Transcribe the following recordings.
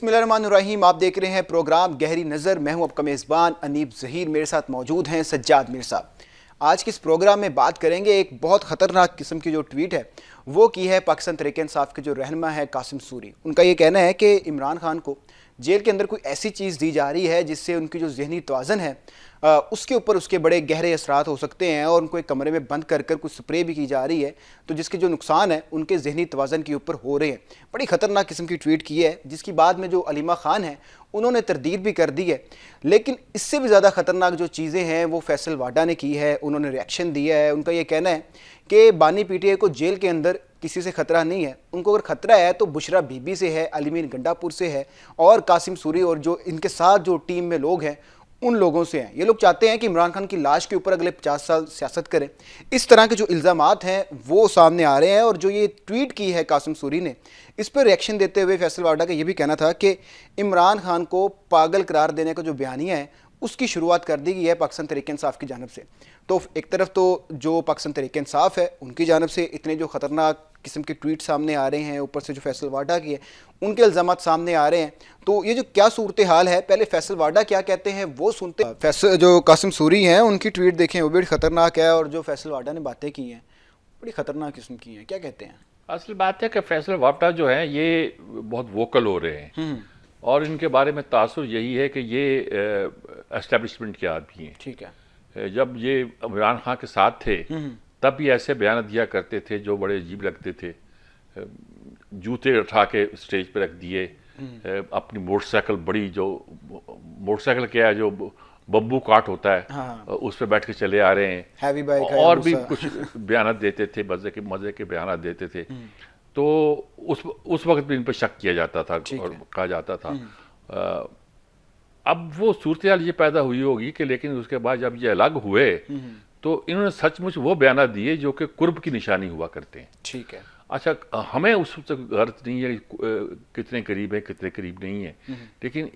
बिस्मिल्लाहिर्रहमानिर्रहीम। आप देख रहे हैं प्रोग्राम गहरी नज़र। मैं हूं आपका मेज़बान अनीब ज़हीर। मेरे साथ मौजूद हैं सज्जाद मीर साहब। आज के इस प्रोग्राम में बात करेंगे एक बहुत ख़तरनाक किस्म की जो ट्वीट है वो की है पाकिस्तान तहरीक इंसाफ के जो रहनुमा है कासिम सूरी। उनका ये कहना है कि इमरान खान को जेल के अंदर कोई ऐसी चीज़ दी जा रही है जिससे उनकी जो जहनी तवाज़न है उसके ऊपर उसके बड़े गहरे असरात हो सकते हैं, और उनको एक कमरे में बंद कर कर कुछ स्प्रे भी की जा रही है तो जिसके जो नुकसान है उनके जहनी तवाज़न के ऊपर हो रहे हैं। बड़ी ख़तरनाक किस्म की ट्वीट की है जिसकी बाद में जो अलीमा खान है उन्होंने तरदीद भी कर दी है। लेकिन इससे भी ज़्यादा ख़तरनाक जो चीज़ें हैं वो फैसल वाडा ने की है। उन्होंने रिएक्शन दिया है। उनका ये कहना है कि बानी पीटीआई को जेल के अंदर किसी से ख़तरा नहीं है, उनको अगर ख़तरा है तो बुशरा बीबी से है, अलीमीन गंडापुर से है और कासिम सूरी और जो इनके साथ जो टीम में लोग हैं उन लोगों से हैं। ये लोग चाहते हैं कि इमरान खान की लाश के ऊपर अगले 50 साल सियासत करें। इस तरह के जो इल्ज़ामात हैं वो सामने आ रहे हैं। और जो ये ट्वीट की है कासिम सूरी ने, इस पर रिएक्शन देते हुए फैसल वाडा का ये भी कहना था कि इमरान खान को पागल करार देने का जो बयानिया है उसकी शुरुआत कर दी गई है पाकिस्तान तहरीक इंसाफ की जानिब से। तो एक तरफ तो जो पाकिस्तान तहरीक इंसाफ है उनकी जानिब से इतने जो ख़तरनाक किस्म के ट्वीट सामने आ रहे हैं, ऊपर से जो फैसल वाडा की है उनके इल्ज़ामात सामने आ रहे हैं। तो ये जो क्या सूरत हाल है, पहले फैसल वाडा क्या कहते हैं वो सुनते हैं। फैसल जो कासिम सूरी हैं उनकी ट्वीट देखें, वो बड़ी ख़तरनाक है, और जो फैसल वाडा ने बातें की हैं बड़ी ख़तरनाक किस्म की हैं। क्या कहते हैं? असल बात है कि फैसल वाडा जो है ये बहुत वोकल हो रहे हैं और इनके बारे में तासुर यही है कि ये एस्टेब्लिशमेंट के आदमी हैं। ठीक है। जब ये इमरान खान के साथ थे तब भी ऐसे बयान दिया करते थे जो बड़े अजीब लगते थे। जूते उठा के स्टेज पे रख दिए, अपनी मोटरसाइकिल बड़ी जो मोटरसाइकिल क्या है जो बम्बू काट होता है, हाँ। उस पर बैठ के चले आ रहे हैं। हैवी बाइक है, और भी कुछ बयान देते थे, मजे के बयान देते थे। तो उस वक्त भी इन पर शक किया जाता था और कहा जाता था। अब वो सूरत हाल ये पैदा हुई होगी कि लेकिन उसके बाद जब ये अलग हुए तो इन्होंने सचमुच वो बयान दिए जो कि कुर्ब की निशानी हुआ करते हैं। ठीक है। अच्छा, हमें उस गर्ज नहीं है कितने करीब है कितने करीब नहीं है, लेकिन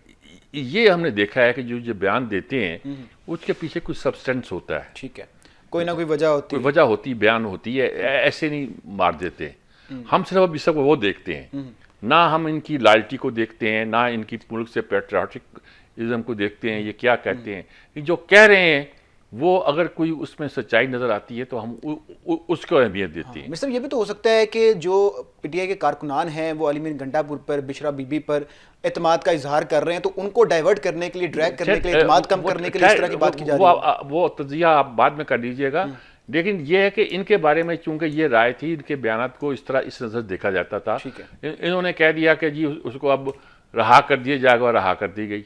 ये हमने देखा है कि जो बयान देते हैं उसके पीछे कुछ सब्सटेंस होता है। ठीक है, कोई ना कोई वजह होती है। कोई वजह होती, बयान होती है, ऐसे नहीं मार देते। हम सिर्फ अब इस सब वो देखते हैं, ना हम इनकी लॉयल्टी को देखते हैं, ना इनकी मुल्क से पैट्रियाटिज्म को देखते हैं। ये क्या कहते हैं, जो कह रहे हैं वो अगर कोई उसमें सच्चाई नजर आती है तो हम उसको अहमियत देते हैं। मिस्टर, ये भी तो हो सकता है कि जो पीटीआई के कारकुनान हैं वो अलीमीन गंडापुर पर, बुशरा बीबी पर एतमाद का इजहार कर रहे हैं, तो उनको डाइवर्ट करने के लिए, ड्रैग करने के लिए, एतमाद कम करने के लिए इस तरह की बात की जा रही है। वो तजिया आप बाद में कर लीजिएगा, लेकिन ये है कि इनके बारे में चूंकि ये राय थी, इनके बयानात को इस तरह इस नजर देखा जाता था। इन्होंने कह दिया कि जी उसको अब रहा कर दिया जाएगा, रहा कर दी गई।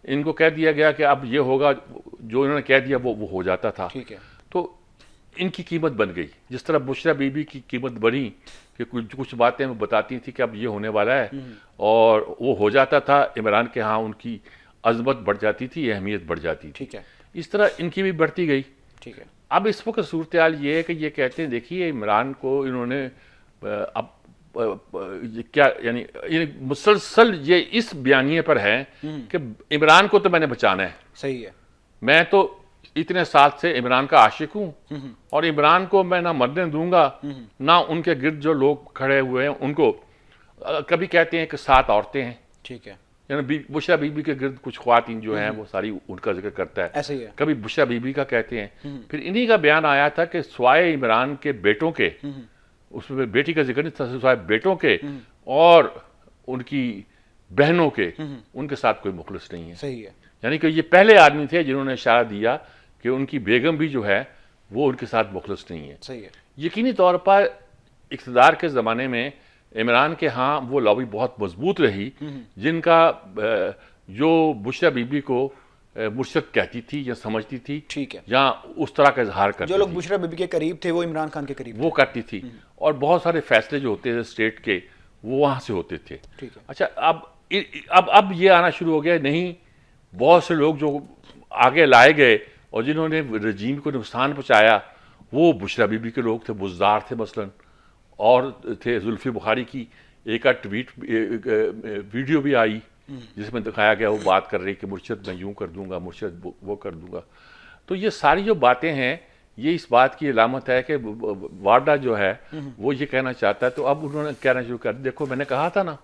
इनको कह दिया गया कि अब ये होगा, जो इन्होंने कह दिया वो हो जाता था। तो इनकी कीमत बन गई, जिस तरह बुशरा बीबी की कीमत बनी कि कुछ बातें वो बताती थी कि अब ये होने वाला है और वो हो जाता था। इमरान के यहाँ उनकी अजमत बढ़ जाती थी, अहमियत बढ़ जाती थी। इस तरह इनकी भी बढ़ती गई। ठीक है। अब इस वक्त सूरत हाल ये है कि ये कहते हैं, देखिए इमरान को इन्होंने अब क्या यानी मुसलसल ये इस बयानिए पर है कि इमरान को तो मैंने बचाना है। सही है। मैं तो इतने साल से इमरान का आशिक हूं और इमरान को मैं ना मरने दूंगा, ना उनके गिर्द जो लोग खड़े हुए हैं उनको। कभी कहते हैं कि 7 औरतें हैं। ठीक है। यानी बुशरा बीबी के गिर्द कुछ ख्वातीन जो हैं वो सारी उनका जिक्र करता है। ऐसे ही है। कभी बुशरा बीबी का कहते हैं। फिर इन्हीं का बयान आया था कि स्वाए इमरान के बेटों के, उसमें बेटी का जिक्र नहीं था, स्वाए बेटों के और उनकी बहनों के, उनके साथ कोई मुखलिस नहीं है। सही है। यानी कि ये पहले आदमी थे जिन्होंने इशारा दिया कि उनकी बेगम भी जो है वो उनके साथ मुखलिस नहीं है। सही है। यकीनी तौर पर इक़्तिदार के ज़माने में इमरान के यहाँ वो लॉबी बहुत मजबूत रही, जिनका जो बुशरा बीबी को मुर्शद कहती थी या समझती थी। ठीक है। या उस तरह का इजहार करती थी। जो लोग बुशरा बीबी के करीब थे वो इमरान खान के करीब वो करती थी, और बहुत सारे फैसले जो होते थे स्टेट के वो वहाँ से होते थे। ठीक है। अच्छा, अब ये आना शुरू हो गया, नहीं बहुत से लोग जो आगे लाए गए और जिन्होंने रजीम को नुकसान पहुँचाया वो बुशरा बीबी के लोग थे, बुज़दार थे मसलन, और थे जुल्फी बुखारी की एक ट्वीट वीडियो भी आई जिसमें दिखाया गया वो बात कर रही कि मुर्शद मैं यूं कर दूंगा, मुर्शद वो कर दूंगा। तो ये सारी जो बातें हैं ये इस बात की अलामत है कि वाडा जो है वो ये कहना चाहता है। तो अब उन्होंने कहना शुरू कर, देखो मैंने कहा था ना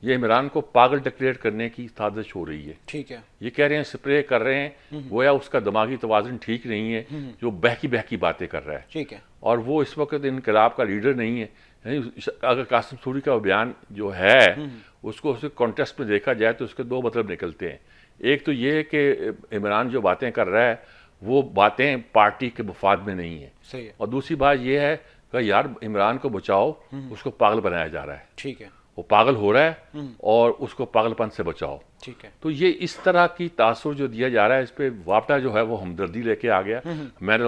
ये इमरान को पागल डिक्लेयर करने की साजिश हो रही है। ठीक है। ये कह रहे हैं स्प्रे कर रहे हैं, गोया उसका दिमागी तवाज़ुन ठीक नहीं है, जो बहकी बहकी बातें कर रहा है। ठीक है। और वो इस वक्त इनकलाब का लीडर नहीं है। अगर कासिम सूरी का बयान जो है उसको उसके कॉन्टेक्स्ट में देखा जाए तो उसके दो मतलब निकलते हैं। एक तो ये है कि इमरान जो बातें कर रहा है वो बातें पार्टी के मफाद में नहीं है। सही है। और दूसरी बात ये है कि यार इमरान को बचाओ, उसको पागल बनाया जा रहा है। ठीक है। वो पागल हो रहा है और उसको पागलपन से बचाओ। ठीक है। तो ये इस तरह की तासुर जो दिया जा रहा है, इस पे वापटा जो है वो हमदर्दी लेके आ गया। मैं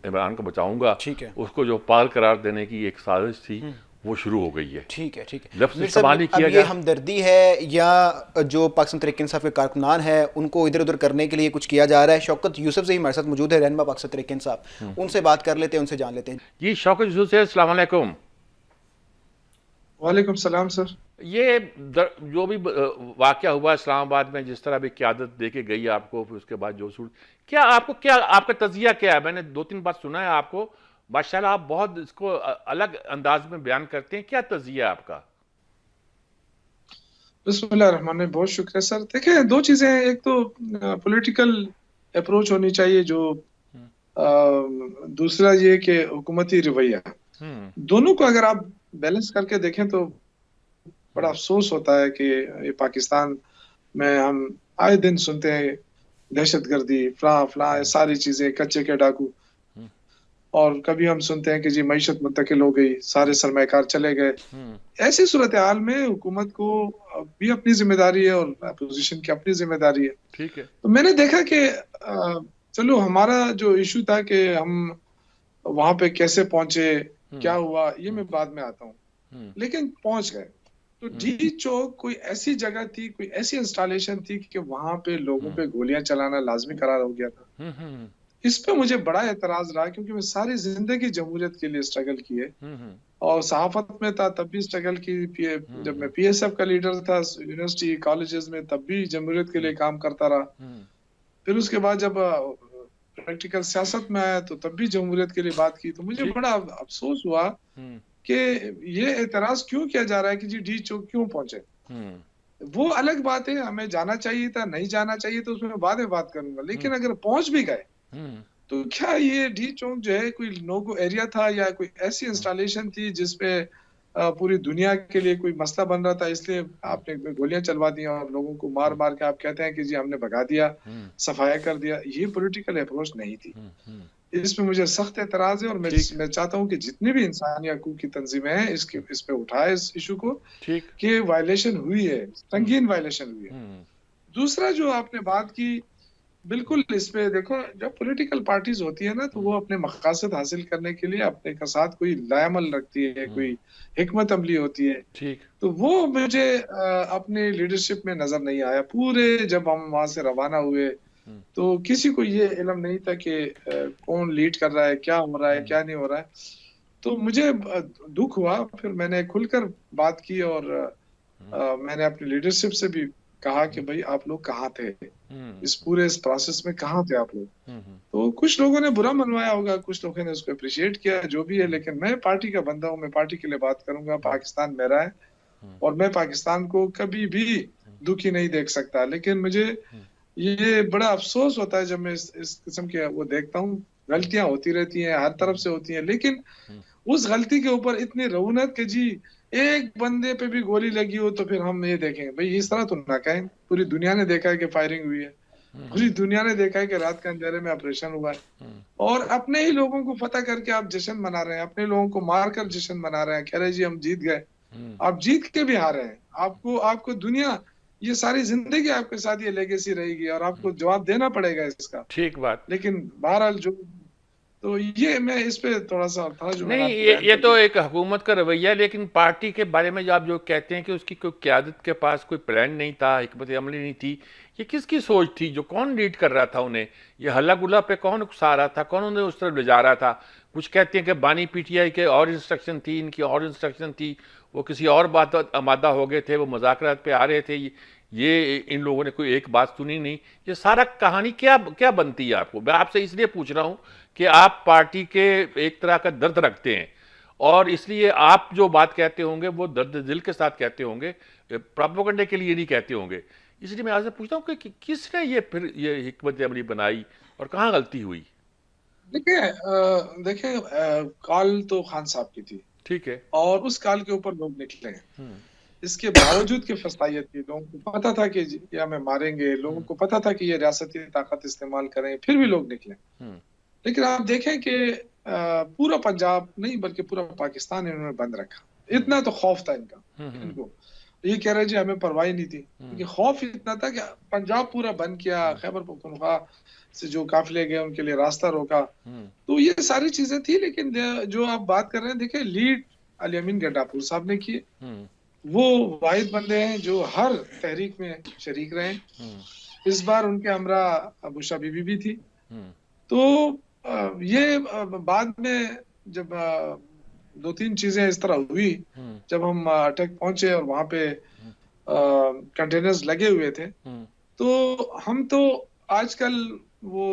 इमरान को बचाऊंगा, ठीक है। उसको जो पागल करार देने की एक साजिश थी वो शुरू हो गई है। ठीक है। ठीक है। लफ्ज़ मीर इस्तेमाल साहब, नहीं अब किया ये गया। हमदर्दी है या जो पाकिस्तान तहरीक इंसाफ के कारकुनान है उनको इधर उधर करने के लिए कुछ किया जा रहा है? शौकत यूसुफ से ही हमारे साथ मौजूद है, रहनुमा पाकिस्तान तहरीक इंसाफ, उनसे बात कर लेते हैं, उनसे जान लेते हैं। जी शौकत यूसुफ से अस्सलाम वालेकुम। वालेकुम सलाम सर। ये जो भी वाक़या हुआ इस्लामाबाद में, जिस तरह भी क़यादत दे के गई आपको, फिर उसके बाद जो सूरत, क्या आपका तज़किया क्या है? मैंने 2-3 बार सुना है आपको, माशाल्लाह आप बहुत इसको अलग अंदाज में बयान करते हैं। क्या तज़किया है आपका? बिस्मिल्लाह रहमान रहीम, बहुत शुक्रिया सर। देखिए, दो चीजें हैं। एक तो पॉलिटिकल अप्रोच होनी चाहिए जो दूसरा ये कि हुकूमती रवैया, दोनों को अगर आप बैलेंस करके देखें तो बड़ा अफसोस होता है कि ये पाकिस्तान में हम आए दिन सुनते हैं दहशतगर्दी, फला ये सारी चीजें, कच्चे के डाकू, और कभी हम सुनते हैं कि जी मईशत मुंतकिल हो गई, सारे सरमायाकार चले गए। ऐसी सूरत हाल में हुकूमत को भी अपनी जिम्मेदारी है और अपोजिशन की अपनी जिम्मेदारी है। ठीक है। तो मैंने देखा कि चलो हमारा जो इशू था कि हम वहां पे कैसे पहुंचे, क्या हुआ, ये मैं बाद में आता हूँ, लेकिन पहुंच गए। तो डी चौक कोई ऐसी जगह थी, कोई ऐसी इंस्टॉलेशन थी कि वहां पे लोगों पे गोलियां चलाना लाजमी करार हो गया था। इस पे मुझे बड़ा एतराज रहा, क्योंकि मैं सारी जिंदगी जमहूरियत के लिए स्ट्रगल की है और सहाफत में था तब भी स्ट्रगल की, जब मैं पीएसएफ का लीडर था यूनिवर्सिटी कॉलेजेस में तब भी जमहूरियत के लिए काम करता रहा। फिर उसके बाद जब प्रैक्टिकल सियासत में आया तो तब भी जमहूरियत के लिए बात की। तो मुझे बड़ा अफसोस हुआ कि ये एतराज क्यों किया जा रहा है कि जी डी चौक क्यों पहुंचे। वो अलग बात है, हमें जाना चाहिए था, नहीं जाना चाहिए तो उसमें बाद में बात करूंगा, लेकिन अगर पहुंच भी गए तो क्या ये डी चौक जो है कोई नो गो एरिया था या कोई ऐसी इंस्टॉलेशन थी जिसपे पूरी दुनिया के लिए कोई मसला बन रहा था, इसलिए आपने गोलियां चलवा दी और लोगों को मार मार के आप कहते हैं कि जी हमने भगा दिया, सफाया कर दिया? ये पॉलिटिकल अप्रोच नहीं थी। इसमें मुझे सख्त एतराज है और मैं चाहता हूँ कि जितनी भी इंसानी हकूक की तंजीमें हैं इस पे उठाए इस इशू को, कि वायलेशन हुई है, संगीन वायलेशन हुई है। दूसरा जो आपने बात की, बिल्कुल इस पे देखो, जब पॉलिटिकल पार्टीज होती है ना तो वो अपने मकासद हासिल करने के लिए अपने के साथ कोई लायमल रखती है, कोई हिकमत अमली होती है। ठीक। तो वो मुझे अपने लीडरशिप में नजर नहीं आया। पूरे जब हम वहां से रवाना हुए तो किसी को ये इल्म नहीं था कि कौन लीड कर रहा है, क्या हो रहा है, क्या नहीं हो रहा है। तो मुझे दुख हुआ। फिर मैंने खुलकर बात की और मैंने अपनी लीडरशिप से भी कहा कि भाई आप लोग कहाँ थे इस पूरे इस प्रोसेस में, कहाँ थे आप लोग? तो कुछ लोगों ने बुरा मनवाया होगा, कुछ लोगों ने उसको अप्रिशिएट किया, जो भी है, लेकिन मैं पार्टी का बंदा हूँ, मैं पार्टी के लिए बात करूंगा। पाकिस्तान मेरा है और मैं पाकिस्तान को कभी भी दुखी नहीं देख सकता। लेकिन मुझे ये बड़ा अफसोस होता है जब मैं इस किस्म के वो देखता हूँ। गलतियां होती रहती हैं, हर तरफ से होती हैं, लेकिन उस गलती के ऊपर इतनी रौनक के जी एक बंदे पे भी गोली लगी हो तो फिर हम ये देखेंगे। भाई इस तरह तो ना कहें। पूरी दुनिया ने देखा है कि फायरिंग हुई है, पूरी दुनिया ने देखा है कि रात के अंधेरे में ऑपरेशन हुआ है, और अपने ही लोगों को फतह करके आप जश्न मना रहे हैं, अपने लोगों को मार कर जश्न मना रहे हैं, कह रहे जी हम जीत गए। आप जीत के भी हारे हैं। आपको दुनिया ये सारी जिंदगी आपके साथ ये लेगेसी रहेगी और आपको जवाब देना पड़ेगा इसका। ठीक बात। लेकिन बहरहाल जो, तो ये मैं इस पे थोड़ा सा था जो नहीं, ये तो एक हुकूमत का रवैया है। लेकिन पार्टी के बारे में जो आप जो कहते हैं कि उसकी कोई क़यादत के पास कोई प्लान नहीं था, हिकमत अमली नहीं थी, ये किसकी सोच थी? जो कौन लीड कर रहा था उन्हें? ये हल्ला गुल्ला पे कौन उकसा रहा था? कौन उन्हें उस तरफ ले जा रहा था? कुछ कहते हैं कि बानी पीटीआई के और इंस्ट्रक्शन थी, इनकी और इंस्ट्रक्शन थी, वो किसी और बात आमादा हो गए थे, वो मुज़ाकरात पे आ रहे थे, ये इन लोगों ने कोई एक बात सुनी नहीं। ये सारा कहानी क्या बनती है आपको? मैं आपसे इसलिए पूछ रहा हूँ कि आप पार्टी के एक तरह का दर्द रखते हैं और इसलिए आप जो बात कहते होंगे वो दर्द दिल के साथ कहते होंगे, प्रोपेगेंडा के लिए नहीं कहते होंगे। इसलिए मैं आपसे पूछता हूँ कि किसने ये फिर ये हिकमत अमली बनाई और कहाँ गलती हुई? देखिए कॉल तो खान साहब की थी, ठीक है। और उस कॉल के ऊपर लोग निकले हैं। इसके बावजूद कि फसाइयत थी, लोगों को पता था कि ये हमें मारेंगे, लोगों को पता था कि ये रियासती ताकत इस्तेमाल करें, फिर भी लोग निकले। लेकिन आप देखें कि पूरा पंजाब नहीं बल्कि पूरा पाकिस्तान इन्होंने बंद रखा। इतना तो खौफ था इनको, ये कह रहे जी हमें परवाह नहीं थी, क्योंकि खौफ इतना था कि पंजाब पूरा बंद किया, खैबर पख्तूनख्वा से जो काफिले गए उनके लिए रास्ता रोका। तो ये सारी चीजें थी। लेकिन जो आप बात कर रहे हैं, देखिए लीड अली अमीन गड्डापुर साहब ने की, वो वाहिद बंदे हैं जो हर तहरीक में शरीक रहे। इस बार उनके हमरा बुशरा बीबी भी थी। तो ये बाद में जब 2-3 चीजें इस तरह हुई, जब हम अटक पहुंचे और वहां पे कंटेनर्स लगे हुए थे, तो हम तो आजकल वो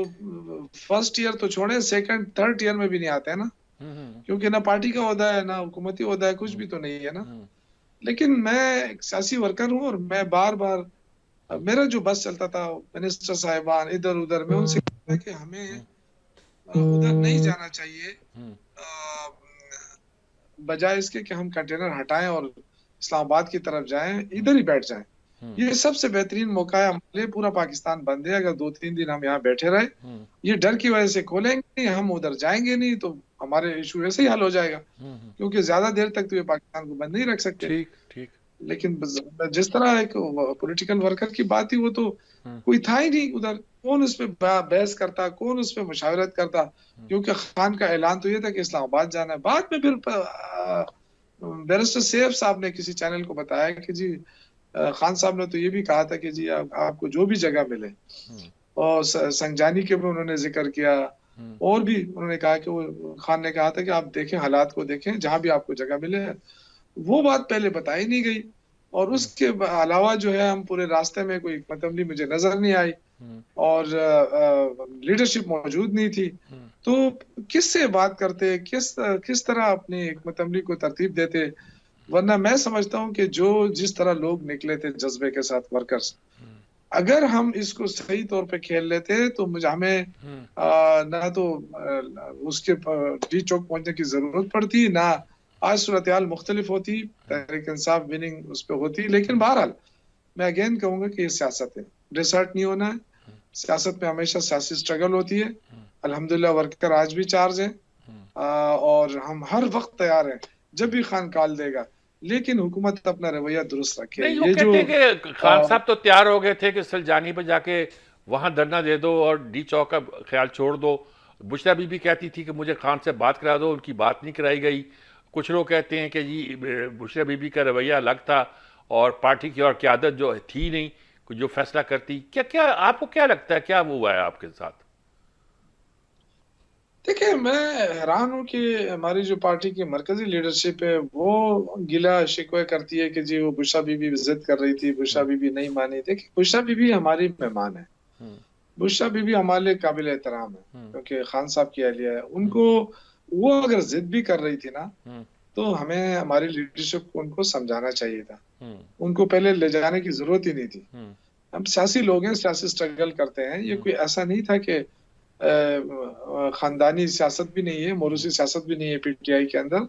फर्स्ट ईयर तो छोड़े, सेकंड थर्ड ईयर में भी नहीं आते हैं ना, क्योंकि ना पार्टी का ओहदा है ना हुकूमती ओहदा है, कुछ भी तो नहीं है ना। लेकिन मैं एक सियासी वर्कर हूँ और मैं बार बार मेरा जो बस चलता था, मिनिस्टर साहिबान इधर उधर, मैं उनसे कहता कि हमें उधर नहीं जाना चाहिए, बजाय इसके कि हम कंटेनर हटाएं और इस्लामाबाद की तरफ जाएं, इधर ही बैठ जाएं। ये सबसे बेहतरीन मौका है हमारे लिए। पूरा पाकिस्तान बंद है, अगर 2-3 दिन हम यहाँ बैठे रहे, ये डर की वजह से खोलेंगे नहीं, हम उधर जाएंगे नहीं, तो हमारे इशू ऐसे ही हल हो जाएगा, क्योंकि ज्यादा देर तक तो ये पाकिस्तान को बंद नहीं रख सकते। ठीक। लेकिन जिस तरह एक पॉलिटिकल वर्कर की बात थी, वो तो कोई था ही नहीं उधर। कौन उस पे बहस करता, कौन उस पे मुशावरत करता, क्योंकि खान का ऐलान तो ये था कि इस्लामाबाद जाना है। बाद में फिर बैरिस्टर सैफ साहब ने किसी चैनल को बताया कि जी खान साहब ने तो ये भी कहा था कि जी आपको जो भी जगह मिले, और संजानी के भी उन्होंने जिक्र किया, और भी उन्होंने कहा कि वो खान ने कहा था कि आप देखें, हालात को देखें, जहां भी आपको जगह मिले। वो बात पहले बताई नहीं गई, और उसके अलावा जो है हम पूरे रास्ते में कोई हिकमत अमली मुझे नजर नहीं आई, और लीडरशिप मौजूद नहीं थी। तो किससे बात करते, किस तरह अपनी हिकमत अमली को तरतीब देते? वरना मैं समझता हूं कि जो जिस तरह लोग निकले थे जज्बे के साथ, वर्कर्स, अगर हम इसको सही तौर पे खेल लेते तो हमें ना तो उसके डी चौक पहुंचने की जरूरत पड़ती, ना आज सूरत हाल मुख्तलिफ होती, तहरीक इंसाफ विनिंग उस पर होती। लेकिन बहरहाल मैं अगेन कहूंगा कि ये सियासत है, डिसर्ट नहीं होना है। सियासत में हमेशा सियासी स्ट्रगल होती है। अल्हम्दुलिल्लाह वर्कर आज भी चार्ज है, और हम हर वक्त तैयार हैं जब भी खान कॉल देगा, लेकिन हुकूमत अपना रवैया दुरुस्त रखे। नहीं, ये जो कि खान साहब तो तैयार हो गए थे कि सलजानी पे जाके वहां धरना दे दो और डी चौक का ख्याल छोड़ दो। बुशरा बीबी कहती थी कि मुझे खान से बात करा दो, उनकी बात नहीं कराई गई। कुछ लोग कहते हैं कि जी बुशरा बीबी का रवैया अलग था और पार्टी की और क़यादत जो थी नहीं जो फैसला करती। क्या आपको क्या लगता है, क्या हुआ है आपके साथ? देखिए, मैं हैरान हूँ कि हमारी जो पार्टी की मरकजी लीडरशिप है वो गिला शिकवे करती है कि जी वो बुशरा बीबी जिद कर रही थी, बुशरा बीबी नहीं मानी। देखिए, बुशरा बीबी हमारी मेहमान है, बुशरा बीबी हमारे लिए काबिल एहतराम है, क्योंकि खान साहब की अहलिया है। उनको वो अगर जिद भी कर रही थी ना, तो हमें हमारी लीडरशिप को उनको समझाना चाहिए था, उनको पहले ले जाने की जरूरत ही नहीं थी। हम सियासी लोग हैं, सियासी स्ट्रगल करते हैं, ये कोई ऐसा नहीं था कि खानदानी सियासत भी नहीं है, मोरूसी सियासत भी नहीं है पीटीआई के अंदर।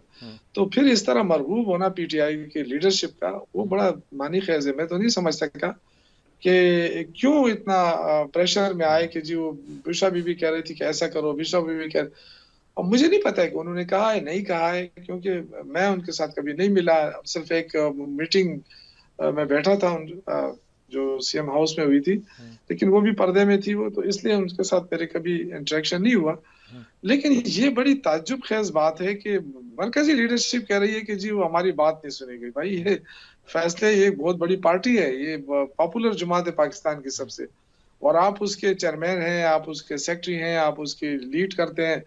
तो फिर इस तरह मरगूब होना पीटीआई के लीडरशिप का, वो बड़ा मानी खेज है। मैं तो नहीं समझ सकता कि क्यों इतना प्रेशर में आए कि जी वो बुशरा बीबी कह रही थी कि ऐसा करो, बुशरा बीबी कह, और मुझे नहीं पता है कि उन्होंने कहा है नहीं कहा है, क्योंकि मैं उनके साथ कभी नहीं मिला। सिर्फ एक मीटिंग में बैठा था जो सीएम हाउस में हुई थी, लेकिन वो भी पर्दे में थी वो, तो इसलिए उनके साथ मेरे कभी इंटरेक्शन नहीं हुआ। लेकिन ये बड़ी ताज्जुब खेज बात है कि मरकजी लीडरशिप कह रही है कि जी वो हमारी बात नहीं सुनी गई। भाई ये फैसले, ये बहुत बड़ी पार्टी है, ये पॉपुलर जमात है पाकिस्तान की सबसे, और आप उसके चेयरमैन हैं, आप उसके सेक्रेटरी हैं, आप उसकी लीड करते हैं,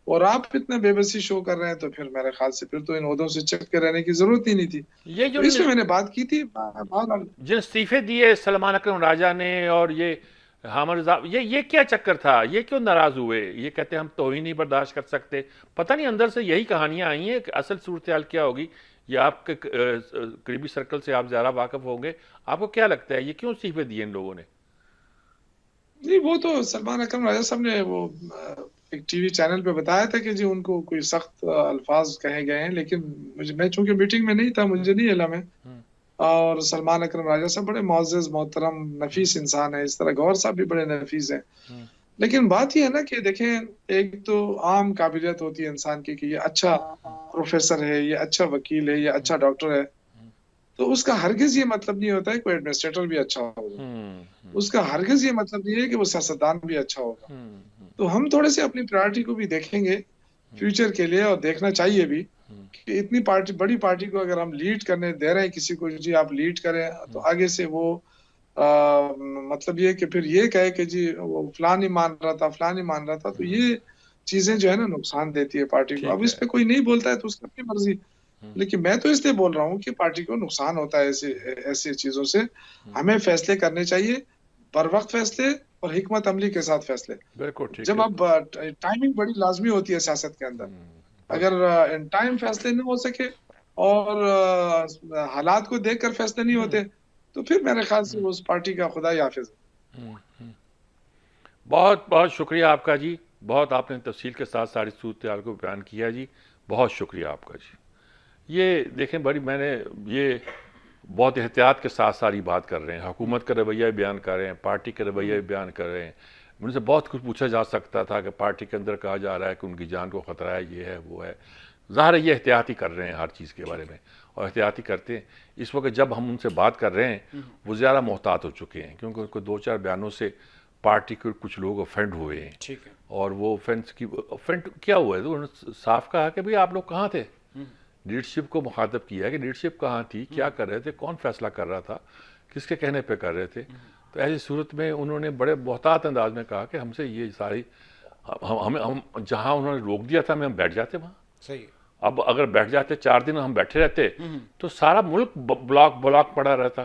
और आप इतना बेबसी शो कर रहे हैं, तो फिर मेरे ख्याल से फिर तो इन ओहदों से चिपक के रहने की जरूरत ही नहीं थी। ये जो इसमें मैंने बात की थी, जिन इस्तीफे दिए सलमान अकरम राजा ने और ये हमारे ये क्या चक्कर था, ये क्यों नाराज हुए? ये कहते हैं हम तौहीन नहीं बर्दाश्त कर सकते। पता नहीं अंदर से यही कहानियां आई हैं कि असल सूरत हाल क्या होगी। ये आपके करीबी सर्कल से आप ज़्यादा वाकफ होंगे, आपको क्या लगता है ये क्यों इस्तीफे दिए इन लोगों ने? नहीं, वो तो सलमान अकरम राजा साहब ने वो एक टीवी चैनल पे बताया था कि जी उनको कोई सख्त अल्फाज कहे गए हैं, लेकिन मैं चूंकि मीटिंग में नहीं था, मुझे नहीं इल्म है। और सलमान अकरम राजा साहब बड़े मुअज़्ज़ज़ मोहतरम नफीस इंसान है, इस तरह गौहर साहब भी बड़े नफीस हैं। लेकिन बात यह है ना कि देखें, एक तो आम काबिलियत होती है इंसान की कि ये अच्छा प्रोफेसर है, ये अच्छा वकील है, ये अच्छा डॉक्टर है, तो उसका हरगिज ये मतलब नहीं होता है कोई एडमिनिस्ट्रेटर भी अच्छा होगा। उसका हरगिज ये मतलब नहीं है कि वो सियासतदान भी अच्छा होगा। तो हम थोड़े से अपनी प्रायोरिटी को भी देखेंगे फ्यूचर के लिए, और देखना चाहिए भी कि इतनी बड़ी पार्टी को अगर हम लीड करने दे रहे हैं किसी को, जी आप लीड करें, तो आगे से वो मतलब ये कि फिर ये कहे कि जी वो फलान ही मान रहा था, फलान ही मान रहा था, तो ये चीजें जो है ना नुकसान देती है पार्टी को। अब इस पे कोई नहीं बोलता है तो उसकी अपनी मर्जी, लेकिन मैं तो इसलिए बोल रहा हूँ कि पार्टी को नुकसान होता है ऐसी चीजों से। हमें फैसले करने चाहिए, बर वक्त फैसले और हिकमत अमली के साथ फैसले। बिल्कुल ठीक जब है। अब टाइमिंग बड़ी लाजमी होती है सियासत के अंदर, अगर इन टाइम फैसले नहीं हो सके और हालात को देखकर फैसले नहीं होते, तो फिर मेरे ख्याल से उस पार्टी का खुदा ही हाफिज। बहुत बहुत शुक्रिया आपका जी, बहुत आपने तफसील के साथ सारी सूरत हाल को बयान किया जी, बहुत शुक्रिया आपका जी। ये देखें बड़ी मैंने ये बहुत एहतियात के साथ सारी बात कर रहे हैं, हुकूमत का रवैया बयान कर रहे हैं, पार्टी का रवैया बयान कर रहे हैं। मुझसे बहुत कुछ पूछा जा सकता था कि पार्टी के अंदर कहा जा रहा है कि उनकी जान को ख़तरा है, ये है वो है। ज़ाहिर है ये एहतियात ही कर रहे हैं हर चीज़ के बारे में, और एहतियात ही करते हैं। इस वक्त जब हम उनसे बात कर रहे हैं वो ज़्यादा मोहतात हो चुके हैं, क्योंकि उनको 2-4 बयानों से पार्टी के कुछ लोग ऑफेंड हुए हैं। ठीक है। और वो ऑफेंड क्या हुआ है, तो उन्होंने साफ कहा कि भाई आप लोग कहाँ थे। लीडरशिप को मुखातब किया कि लीडरशिप कहाँ थी, क्या कर रहे थे, कौन फैसला कर रहा था, किसके कहने पे कर रहे थे। तो ऐसी सूरत में उन्होंने बड़े मोहतात अंदाज में कहा कि हमसे ये सारी हम जहाँ उन्होंने रोक दिया था हम बैठ जाते वहाँ। सही है। अब अगर बैठ जाते 4 दिन हम बैठे रहते तो सारा मुल्क ब्लॉक पड़ा रहता,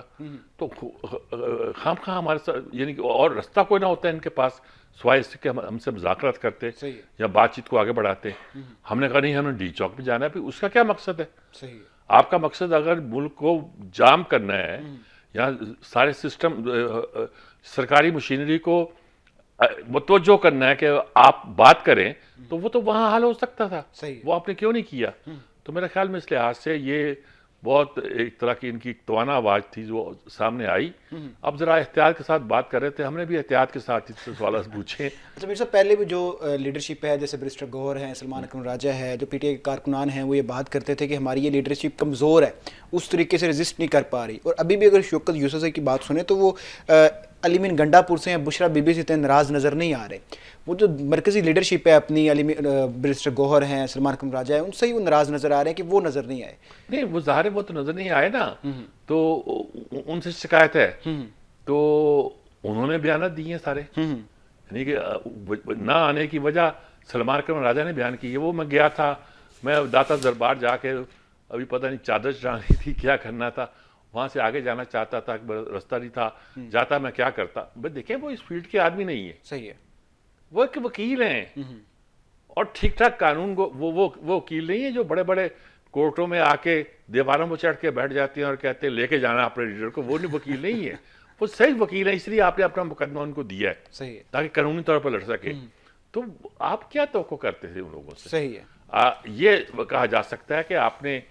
तो खामखा हमारे साथ यानी कि और रास्ता कोई ना होता है इनके पास सिवाय इससे कि हमसे मुज़ाकरात करते या बातचीत को आगे बढ़ाते। हमने कहा नहीं हमें डी चौक पे जाना है, फिर उसका क्या मकसद है? सही है। आपका मकसद अगर मुल्क को जाम करना है या सारे सिस्टम सरकारी मशीनरी को मुतवज्जो करना है कि आप बात करें, तो वो तो वहाँ हल हो सकता था। सही। वो आपने क्यों नहीं किया? तो मेरे ख्याल में इस लिहाज से ये बहुत एक तरह की इनकी तवाना आवाज़ थी जो सामने आई। अब ज़रा एहतियात के साथ बात कर रहे थे, हमने भी एहतियात के साथ इससे सवाल पूछे। अच्छा मेरे साथ पहले भी जो लीडरशिप है, जैसे बैरिस्टर गौहर हैं, सलमान अकरम राजा है, जो पीटीआई के कारकुनान हैं, वो ये बात करते थे कि हमारी ये लीडरशिप कमज़ोर है, उस तरीके से रेजिस्ट नहीं कर पा रही। और अभी भी अगर शौकत यूसुफ की बात सुने तो वो अलीमीन गंडापुर से या बुशरा बीबी से इतने नाराज़ नज़र नहीं आ रहे। वो जो मरकज़ी लीडरशिप है अपनी, बैरिस्टर गौहर हैं, सलमान अकरम राजा है, उनसे ही वो नाराज़ नज़र आ रहे हैं कि वो नज़र नहीं आए। नहीं वो ज़ाहिर है वो तो नज़र नहीं आए ना, तो उनसे शिकायत है, तो उन्होंने बयान दिए हैं सारे, यानी कि ना आने की वजह सलमान अकरम राजा ने बयान की है। वो मैं गया था, मैं दाता दरबार जाके अभी पता नहीं चादर चढ़ानी थी, क्या करना था, वहाँ से आगे जाना चाहता था, रास्ता नहीं था, जाता मैं क्या करता। बस देखें वो इस फील्ड के आदमी नहीं है। सही है। वो एक वकील हैं और ठीक ठाक कानून को वो वकील नहीं है जो बड़े बड़े कोर्टों में आके दीवारों पर चढ़ के बैठ जाते हैं और कहते हैं लेके जाना अपने लीडर को। वो नहीं वकील नहीं है, वो सही वकील है, इसलिए आपने अपना मुकदमा उनको दिया है। सही है। ताकि कानूनी तौर पर लड़ सके। तो आप क्या तवक्को करते थे उन लोगों से? सही है। ये कहा जा सकता है कि आपने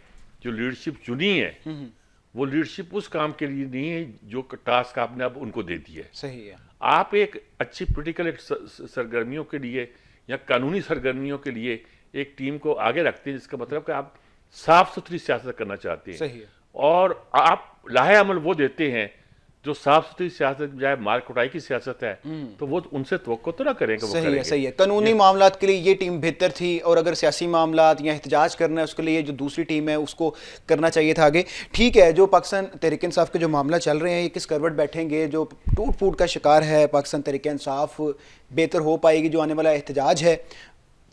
जो लीडरशिप चुनी है वो लीडरशिप उस काम के लिए नहीं है जो टास्क आपने अब उनको दे दिया है। सही है। आप एक अच्छी पोलिटिकल सरगर्मियों के लिए या कानूनी सरगर्मियों के लिए एक टीम को आगे रखते हैं, जिसका मतलब कि आप साफ सुथरी सियासत करना चाहते हैं। सही है। और आप लाहे अमल वो देते हैं जो साफ सुथरी सियासत बजाय मार कुटाई की सियासत है, तो वो उनसे तवक्को तो ना करेंगे। सही है। सही है। कानूनी मामलात के लिए ये टीम बेहतर थी, और अगर सियासी मामलात या एहतजाज करना है उसके लिए जो दूसरी टीम है उसको करना चाहिए था आगे। ठीक है, जो पाकिस्तान तहरीक इंसाफ के जो मामला चल रहे हैं, ये किस करवट बैठेंगे, जो टूट फूट का शिकार है पाकिस्तान तहरीक इंसाफ बेहतर हो पाएगी, जो आने वाला एहतजाज है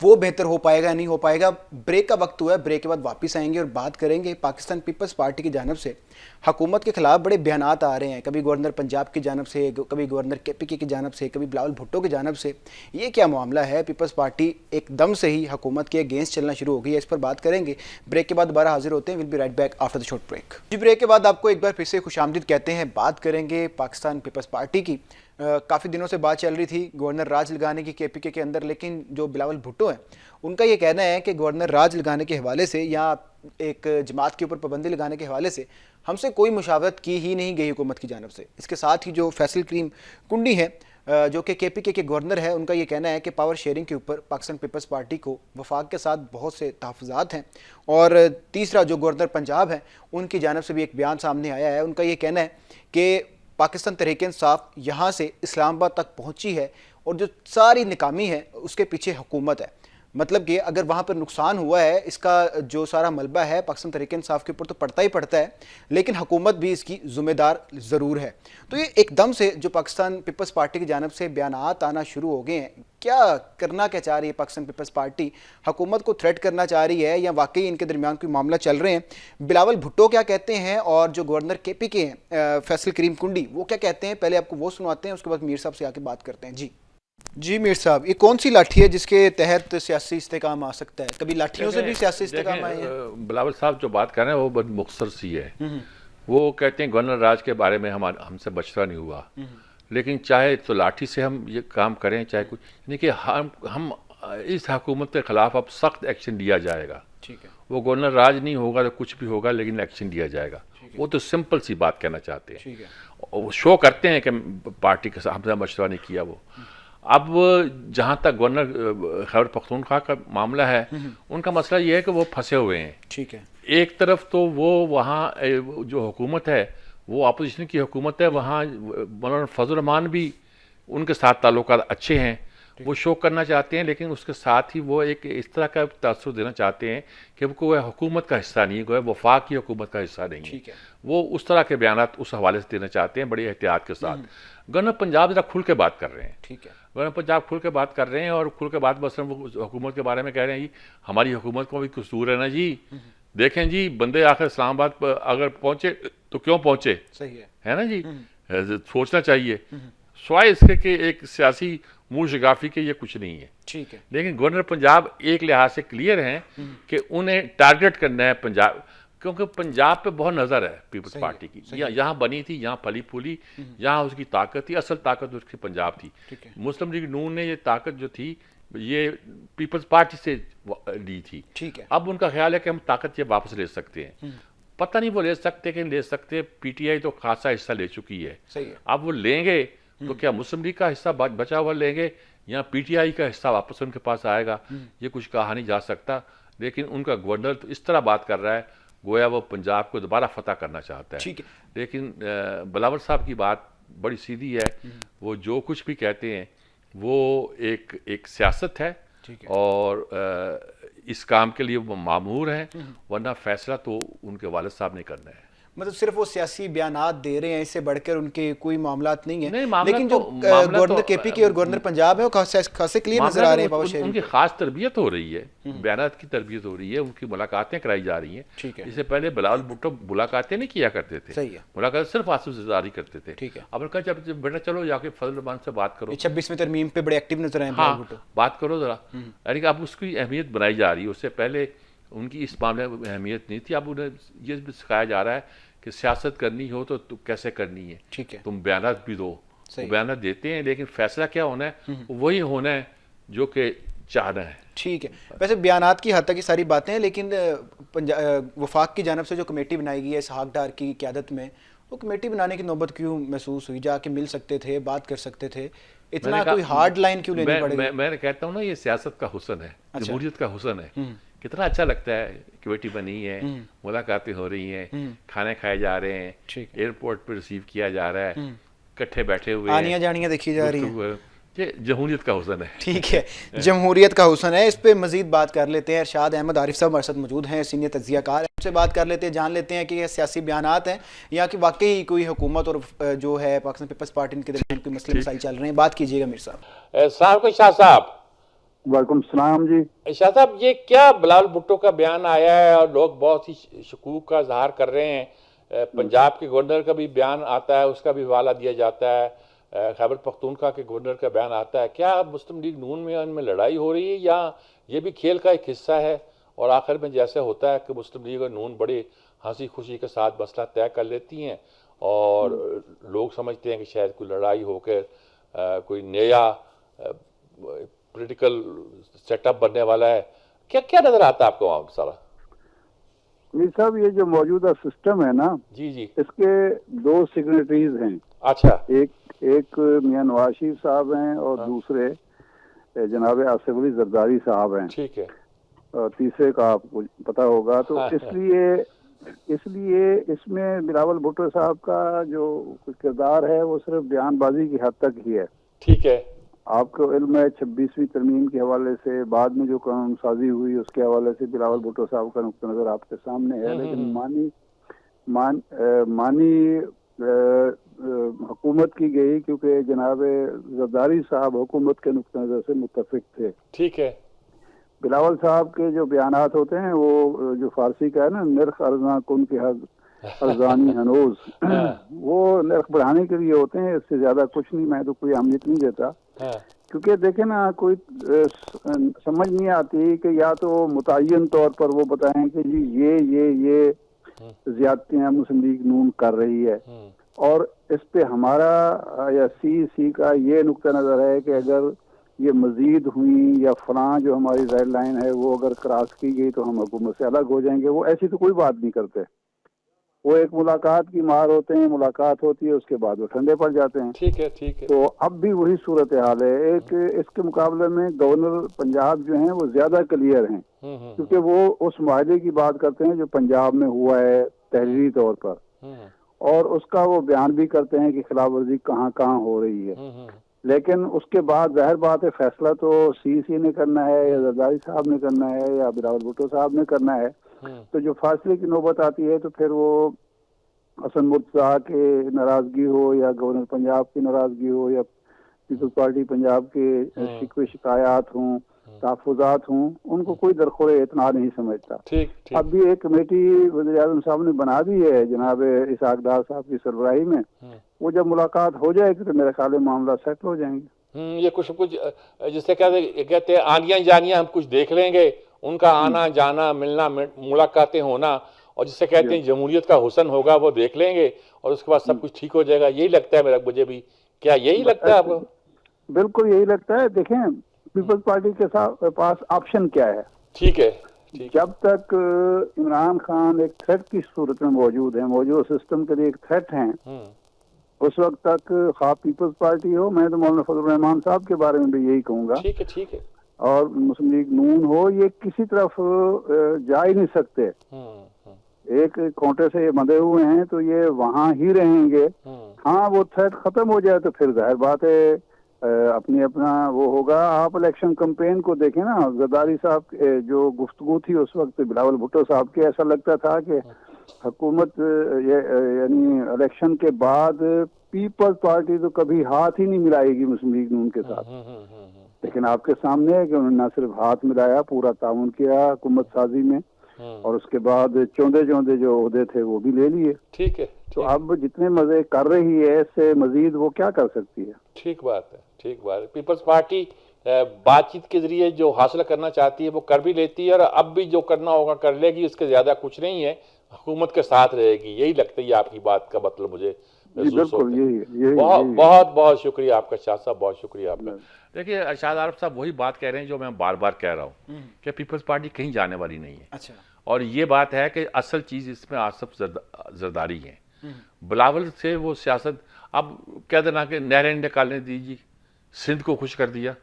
वो बेहतर हो पाएगा या नहीं हो पाएगा। ब्रेक का वक्त हुआ है, ब्रेक के बाद वापस आएंगे और बात करेंगे। पाकिस्तान पीपल्स पार्टी की जानिब से हुकूमत के खिलाफ बड़े बयानात आ रहे हैं, कभी गवर्नर पंजाब की जानिब से, कभी गवर्नर KPK की जानिब से, कभी बिलावल भुट्टो की जानिब से। ये क्या मामला है? पीपल्स पार्टी एकदम से ही हुकूमत के अगेंस्ट चलना शुरू हो गई है, इस पर बात करेंगे। ब्रेक के बाद दोबारा हाजिर होते हैं। Will be right back after the short break. जी, ब्रेक के बाद आपको एक बार फिर से खुशामदीद कहते हैं। बात करेंगे पाकिस्तान पीपल्स पार्टी की। काफ़ी दिनों से बात चल रही थी गवर्नर राज लगाने की KPK के अंदर, लेकिन जो बिलावल भुट्टो हैं उनका ये कहना है कि गवर्नर राज लगाने के हवाले से या एक जमात के ऊपर पाबंदी लगाने के हवाले से हमसे कोई मुशावरत की ही नहीं गई हुकूमत की जानिब से। इसके साथ ही जो फैसल करीम कुंडी है जो कि KPK के गवर्नर है, उनका ये कहना है कि पावर शेयरिंग के ऊपर पाकिस्तान पीपल्स पार्टी को वफाक के साथ बहुत से तहफ़्फ़ुज़ात हैं। और तीसरा जो गवर्नर पंजाब है उनकी जानिब से भी एक बयान सामने आया है। उनका ये कहना है कि पाकिस्तान तहरीक-ए-इंसाफ यहाँ से इस्लामाबाद तक पहुँची है और जो सारी नाकामी है उसके पीछे हुकूमत है। मतलब कि अगर वहाँ पर नुकसान हुआ है, इसका जो सारा मलबा है पाकिस्तान तहरीक-ए-इंसाफ के ऊपर तो पड़ता ही पड़ता है, लेकिन हुकूमत भी इसकी ज़िम्मेदार ज़रूर है। तो ये एकदम से जो पाकिस्तान पीपल्स पार्टी की जानिब से बयानात आना शुरू हो गए हैं, क्या करना क्या चाह रही है पाकिस्तान पीपल्स पार्टी? हुकूमत को थ्रेट करना चाह रही है या वाकई इनके दरमियान कोई मामला चल रहे हैं? बिलावल भुट्टो क्या कहते हैं और जो गवर्नर KPK हैं फैसल करीम कुंडी, वो क्या कहते हैं? पहले आपको वो सुनवाते हैं, उसके बाद मीर साहब से आके बात करते हैं। जी मीर साहब, ये कौन सी लाठी है जिसके तहत सियासी इस्तेकाम आ सकता है? कभी लाठियों से भी सियासी इस्तेकाम आए हैं? बिलावल साहब जो बात कर रहे हैं वो बहुत मुख्तसर सी है। वो कहते हैं गवर्नर राज के बारे में हमसे बचता नहीं हुआ, लेकिन चाहे तो लाठी से हम ये काम करें, चाहे कुछ, यानी कि हम इस हुकूमत के खिलाफ अब सख्त एक्शन लिया जाएगा। ठीक है, वो गवर्नर राज नहीं होगा तो कुछ भी होगा, लेकिन एक्शन लिया जाएगा। वो तो सिंपल सी बात कहना चाहते हैं। ठीक है, वो शो करते हैं कि पार्टी के साथ हमसे मशवरा नहीं किया। वो अब जहाँ तक गवर्नर खैबर पख्तूनख्वा का मामला है, उनका मसला ये है कि वो फंसे हुए हैं। ठीक है, एक तरफ तो वो वहाँ जो हुकूमत है वो अपोजिशन की हुकूमत है, वहाँ मौलाना फजल रहमान भी उनके साथ ताल्लुकात अच्छे हैं, वो शो करना चाहते हैं, लेकिन उसके साथ ही वो एक इस तरह का तासुर देना चाहते हैं कि वो हुकूमत का हिस्सा नहीं है, वफाक की हुकूमत का हिस्सा नहीं है। वो उस तरह के बयान उस हवाले से देना चाहते हैं, बड़ी एहतियात के साथ। गवर्नर पंजाब जरा खुल के बात कर रहे हैं। ठीक है, गवर्नर पंजाब खुल के बात कर रहे हैं और खुल के बात बस वो हुकूमत के बारे में कह रहे हैं, जी हमारी हुकूमत को भी कसूर है ना जी। देखें जी, बंदे आखिर इस्लामाबाद पर अगर पहुंचे तो क्यों पहुंचे, सही है ना जी, सोचना चाहिए। स्वाय इसके कि एक सियासी मुँह शिगाफी के ये कुछ नहीं है। ठीक है, लेकिन गवर्नर पंजाब एक लिहाज से क्लियर हैं कि उन्हें टारगेट करना है पंजाब, क्योंकि पंजाब पे बहुत नज़र है पीपल्स पार्टी की। यहाँ बनी थी, यहाँ फली फूली, यहाँ उसकी ताकत थी, असल ताकत उसकी पंजाब थी। मुस्लिम लीग नून ने ये ताकत जो थी ये पीपल्स पार्टी से ली थी। ठीक है, अब उनका ख्याल है कि हम ताकत ये वापस ले सकते हैं। पता नहीं वो ले सकते कि ले सकते। PTI तो खासा हिस्सा ले चुकी है। सही है, अब वो लेंगे तो क्या मुस्लिम लीग का हिस्सा बचा हुआ लेंगे या PTI का हिस्सा वापस उनके पास आएगा, ये कुछ कहा नहीं जा सकता। लेकिन उनका गवर्नर तो इस तरह बात कर रहा है गोया वो पंजाब को दोबारा फतह करना चाहता है। ठीक है, लेकिन बिलावल साहब की बात बड़ी सीधी है। वो जो कुछ भी कहते हैं वो एक सियासत है और इस काम के लिए वो मामूर हैं, वरना फैसला तो उनके वालिद साहब ने करना है। मतलब सिर्फ वो सियासी बयानात दे रहे हैं, इससे बढ़कर उनके कोई मामलात नहीं है। लेकिन जो गवर्नर KPK और गवर्नर पंजाब है वो खासे क्लियर नजर आ रहे हैं। उनकी खास तरबियत हो रही है, बयानात की तरबियत हो रही है, उनकी मुलाकातें कराई जा रही हैं। ठीक है, इससे पहले बिलावल भुट्टो मुलाकातें नहीं किया करते थे। सही है, मुलाकात सिर्फ आसिफ करते थे। ठीक है, अब उनका जब बेटा चलो जाके फजल रहमान से बात करो, 26वीं तरमीम पे बड़े एक्टिव नजर आए। हाँ, बात करो जरा, यानी कि अब उसकी अहमियत बनाई जा रही है। उससे पहले उनकी इस मामले में अहमियत नहीं थी। अब उन्हें ये भी सिखाया जा रहा है कि सियासत करनी हो तो कैसे करनी है। ठीक है, तुम बयानात भी दो, वो बयानात देते हैं, लेकिन फैसला क्या होना है वही होना है जो कि चाहना है। ठीक है, वैसे बयानात की हद तक की सारी बातें हैं, लेकिन वफाक की जानिब से जो कमेटी बनाई गई है इसहाक डार की क़यादत में, वो कमेटी बनाने की नौबत क्यों महसूस हुई? जाके मिल सकते थे, बात कर सकते थे, इतना कोई हार्ड लाइन क्यों लेनी पड़ेगी? मैं कहता हूँ ना, ये सियासत का हुस्न है, जमहूरियत का हुस्न है। कितना अच्छा लगता है, कमेटी बनी है, मुलाकातें हो रही हैं, खाने खाए जा रहे हैं, एयरपोर्ट पर रिसीव किया जा रहा है, इकट्ठे बैठे हुए आनियां जानियां देखी जा रही हैं। ये जमहूरियत का हुस्न है। ठीक है, जमहूरियत का हुस्न है। इस पे मजीद बात कर लेते हैं। अरशाद अहमद आरिफ साहब हमारे साथ मौजूद हैं, सीनियर तज्जियाकार। उनसे बात कर लेते हैं, जान लेते हैं कि ये सियासी बयानात हैं या कि वाकई कोई हुकूमत और जो है पाकिस्तान पीपल्स पार्टी के दरमियान कोई मसले मसाइल चल रहे हैं। बात कीजिएगा मीर साहब। साहब को शाह साहब वालेकुम सलाम जी। शाह साहब, ये क्या बिलावल भुट्टो का बयान आया है और लोग बहुत ही शकूक का इजहार कर रहे हैं। पंजाब के गवर्नर का भी बयान आता है, उसका भी हवाला दिया जाता है। खैबर पख्तूनख्वा के गवर्नर का बयान आता है। क्या मुस्लिम लीग नून में उनमें लड़ाई हो रही है या ये भी खेल का एक हिस्सा है? और आखिर में जैसे होता है कि मुस्लिम लीग और नून बड़े हंसी खुशी के साथ मसला तय कर लेती हैं और लोग समझते हैं कि शायद कोई लड़ाई होकर कोई नया पॉलिटिकल सेटअप बनने वाला है। क्या क्या नजर आता है आपको वहाँ सारा? ये सब ये जो मौजूदा सिस्टम है ना, जी जी, इसके दो सिग्नेटरीज हैं। अच्छा, एक मियां नवाज शरीफ साहब हैं और दूसरे जनाब आसिफ अली जरदारी साहब हैं। ठीक है। और तीसरे का आपको पता होगा। तो इसलिए इसमें बिलावल भुट्टो साहब का जो किरदार है वो सिर्फ बयानबाजी की हद तक ही है। ठीक है। आपको इल्म है 26वीं तरमीम के हवाले से बाद में जो कानून साजी हुई उसके हवाले से बिलावल भुट्टो साहब का नुक्ता नजर आपके सामने है। लेकिन मानी हुकूमत की गई क्योंकि जनाब जरदारी साहब हुकूमत के नुक्ता नजर से मुत्तफिक थे। ठीक है। बिलावल साहब के जो बयानात होते हैं वो जो फारसी का है ना, निर्ख अर्जा कुन के अर्जानी हनोज, वो निर्ख बढ़ाने के लिए होते हैं, इससे ज्यादा कुछ नहीं। मैं तो कोई अहमियत नहीं देता, क्योंकि देखे ना कोई समझ नहीं आती कि या तो मुतय्यन तौर पर वो बताएं कि जी ये ज्यादतियां मुस्लिम लीग नून कर रही है और इस पे हमारा या सी का ये नुक्ता नजर है कि अगर ये मजीद हुई या फलां जो हमारी रेड लाइन है वो अगर क्रॉस की गई तो हम हुकूमत से अलग हो जाएंगे। वो ऐसी तो कोई बात नहीं करते। वो एक मुलाकात की मार होते हैं, मुलाकात होती है उसके बाद वो ठंडे पड़ जाते हैं। ठीक है, ठीक है। तो अब भी वही सूरत हाल है। एक इसके मुकाबले में गवर्नर पंजाब जो हैं वो ज्यादा क्लियर हैं, क्योंकि वो उस माहदे की बात करते हैं जो पंजाब में हुआ है तहरीरी तौर पर, और उसका वो बयान भी करते हैं कि खिलाफ वर्जी कहाँ कहाँ हो रही है। लेकिन उसके बाद जाहिर बात है फैसला तो सी ने करना है या जरदारी साहब ने करना है या बिलावल भुट्टो साहब ने करना है। तो जो फासले की नौबत आती है तो फिर वो हसन मुर्तजा के नाराजगी हो या गवर्नर पंजाब की नाराजगी हो या पीपल्स पार्टी पंजाब के शिकवे शिकायत हों, तहफ़्फ़ुज़ात हों, उनको कोई दरख़ोरे इतना नहीं समझता। ठीक। अब भी एक कमेटी वज़ीर-ए-आज़म साहब ने बना दी है जनाब इसहाक डार साहब की सरबराही में। वो जब मुलाकात हो जाएगी तो मेरे ख्याल में मामला सेटल हो जाएंगे। ये कुछ जिसे कहते हैं आनियां जानियां हम कुछ देख लेंगे, उनका आना जाना मिलना मुलाकातें होना, और जिसे कहते हैं जमहूरियत का हुसन होगा वो देख लेंगे और उसके बाद सब कुछ ठीक हो जाएगा। यही लगता है मुझे भी। क्या यही लगता है आपको? बिल्कुल यही लगता है। देखें पीपल्स पार्टी के पास ऑप्शन क्या है। ठीक है। जब तक इमरान खान एक थ्रेट की सूरत में मौजूद है, मौजूदा सिस्टम के लिए एक थ्रेट हैं, उस वक्त तक खा पीपल्स पार्टी हो, मैं तो मौलाना फजल रहमान साहब के बारे में भी यही कहूंगा, ठीक है, और मुस्लिम लीग नून हो, ये किसी तरफ जा ही नहीं सकते। एक कोटे से ये बंधे हुए हैं तो ये वहां ही रहेंगे। हाँ, वो थ्रेट खत्म हो जाए तो फिर जाहिर बात है अपना वो होगा। आप इलेक्शन कैंपेन को देखें ना, जरदारी साहब जो गुफ्तगू थी उस वक्त बिलावल भुट्टो साहब के, ऐसा लगता था कि हुकूमत यानी इलेक्शन के बाद पीपल्स पार्टी तो कभी हाथ ही नहीं मिलाएगी मुस्लिम लीग नून के साथ। लेकिन आपके सामने है कि उन्होंने न सिर्फ हाथ मिलाया, पूरा ताउन किया हुकूमत साजी में, और उसके बाद चौंधे जो ओहदे थे वो भी ले लिए। ठीक है। तो अब जितने मजे कर रही है इससे मजीद वो क्या कर सकती है। ठीक बात है। पीपल्स पार्टी बातचीत के जरिए जो हासिल करना चाहती है वो कर भी लेती है, और अब भी जो करना होगा कर लेगी। इसके ज्यादा कुछ नहीं है, हुकूमत के साथ रहेगी। यही लगता है आपकी बात का मतलब मुझे। बिल्कुल यही। बहुत शुक्रिया आपका शाह साहब, बहुत शुक्रिया आपका। देखिए शाह आरफ साहब वही बात कह रहे हैं जो मैं बार बार कह रहा हूँ कि पीपल्स पार्टी कहीं जाने वाली नहीं है। अच्छा। और ये बात है कि असल चीज इसमें आसिफ जरदारी है। बिलावल से वो सियासत अब कह देना कि नहरें निकालने दीजिए, सिंध को खुश कर दिया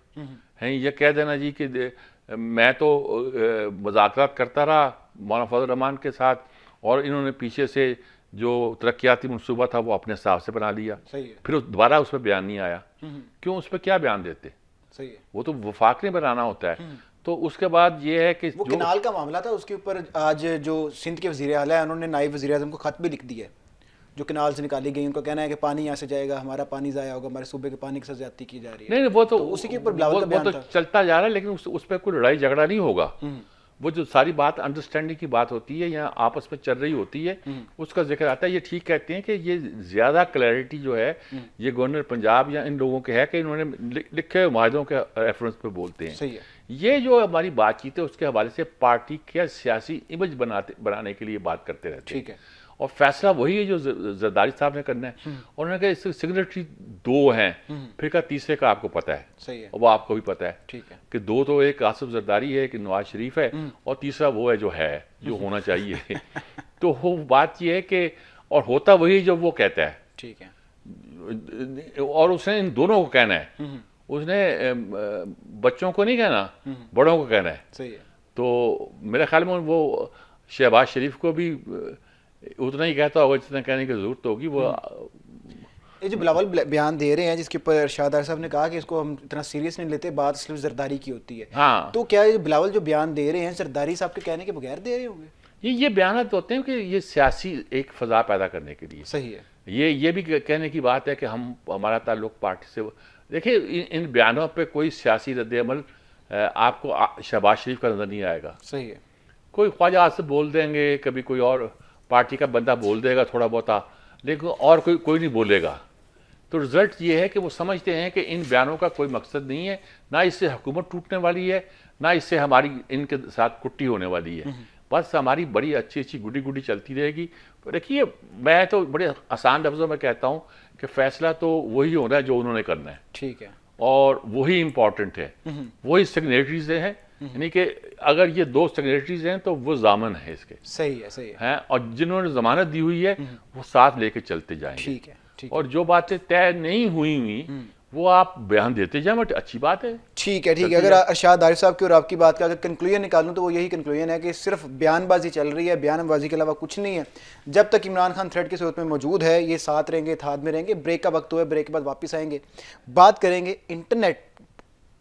है, ये कह देना जी कि मैं तो मुज़ाकरात करता रहा मौलाना फजल रहमान के साथ, और इन्होंने पीछे से जो तरक्याती मनसूबा था वो अपने हिसाब से बना लिया। सही है। फिर दोबारा उसमें बयान नहीं आया। क्यों? उस पर क्या बयान देते? सही है। वो तो वफाक ने बनाना होता है। तो उसके बाद ये है कि वो किनाल का मामला था, उसके ऊपर आज जो सिंध के वज़ीर आला है उन्होंने नायब वज़ीर आज़म को खत भी लिख दिया है। जो कैनाल से निकाली गई, उनका कहना है कि पानी यहाँ से जाएगा, हमारा पानी ज़ाया होगा, हमारे सूबे के पानी के साथ ज्यादती की जा रही है। नहीं वो तो उसी के ऊपर बिलावल का बयान था। चलता जा रहा है, लेकिन उस पर कोई लड़ाई झगड़ा नहीं होगा। वो जो सारी बात अंडरस्टैंडिंग की बात होती है, यहाँ आपस में चल रही होती है, उसका जिक्र आता है। ये ठीक कहते हैं कि ये ज़्यादा क्लैरिटी जो है ये गवर्नर पंजाब या इन लोगों के है कि इन्होंने लिखे हुए माहदों के रेफरेंस पे बोलते हैं। सही है। ये जो हमारी बातचीत है उसके हवाले से पार्टी के सियासी इमेज बनाने के लिए बात करते रहते हैं। ठीक है। और फैसला वही है जो जरदारी साहब ने करना है। उन्होंने कहा इससे सिग्नेटरी 2 हैं, फिर का तीसरे का आपको पता है। सही है। और वो आपको भी पता है। ठीक है। कि 2 तो एक आसिफ जरदारी है, एक नवाज शरीफ है, और तीसरा वो है जो होना चाहिए। तो वो बात ये है कि और होता वही जो वो कहता है। ठीक है। और उसने इन दोनों को कहना है, उसने बच्चों को नहीं कहना, बड़ों को कहना है। सही है। तो मेरे ख्याल में वो शहबाज शरीफ को भी उतना ही कहता होगा जितना कहने की जरूरत होगी। वो ये जो बिलावल बयान दे रहे हैं जिसके ऊपर अरशाद साहब ने कहा कि इसको हम इतना सीरियस नहीं लेते, बात सिर्फ जरदारी की होती है। हाँ, तो क्या ये बिलावल जो बयान दे रहे हैं जरदारी साहब के कहने के बगैर दे रहे होंगे? ये बयान होते हैं कि ये सियासी एक फजा पैदा करने के लिए। सही है। ये भी कहने की बात है कि हमारा ताल्लुक पार्टी से। देखिए इन बयानों पे कोई सियासी रद्द-ए-अमल आपको शहबाज शरीफ का नजर नहीं आएगा। सही है। कोई ख्वाजा आसिफ बोल देंगे, कभी कोई और पार्टी का बंदा बोल देगा थोड़ा बहुता, लेकिन और कोई नहीं बोलेगा। तो रिजल्ट ये है कि वो समझते हैं कि इन बयानों का कोई मकसद नहीं है, ना इससे हुकूमत टूटने वाली है, ना इससे हमारी इनके साथ कुट्टी होने वाली है। बस हमारी बड़ी अच्छी गुडी गुडी चलती रहेगी। देखिए मैं तो बड़े आसान लफ्ज़ों में कहता हूँ कि फैसला तो वही होना है जो उन्होंने करना है। ठीक है। और वही इम्पोर्टेंट है, वही सिग्नेटरीज हैं। यानी कि अगर ये 2 सिग्नेटरीज हैं तो वो जामन है इसके। सही है। सही है। और जिन्होंने जमानत दी हुई है वो साथ लेके चलते जाएंगे। ठीक है। ठीक और जो बातें तय नहीं हुई वो आप बयान देते जाए, बट अच्छी बात है। ठीक है। ठीक है। अगर अरशाद आरिफ साहब की और आपकी बात का अगर कंक्लूजन निकालूं तो वो यही कंक्लूजन है कि सिर्फ बयानबाजी चल रही है, बयानबाजी के अलावा कुछ नहीं है। जब तक इमरान खान थ्रेड की सूरत में मौजूद है ये साथ रहेंगे, इत्तेहाद में रहेंगे। ब्रेक का वक्त हुआ है, ब्रेक के बाद वापस आएंगे, बात करेंगे इंटरनेट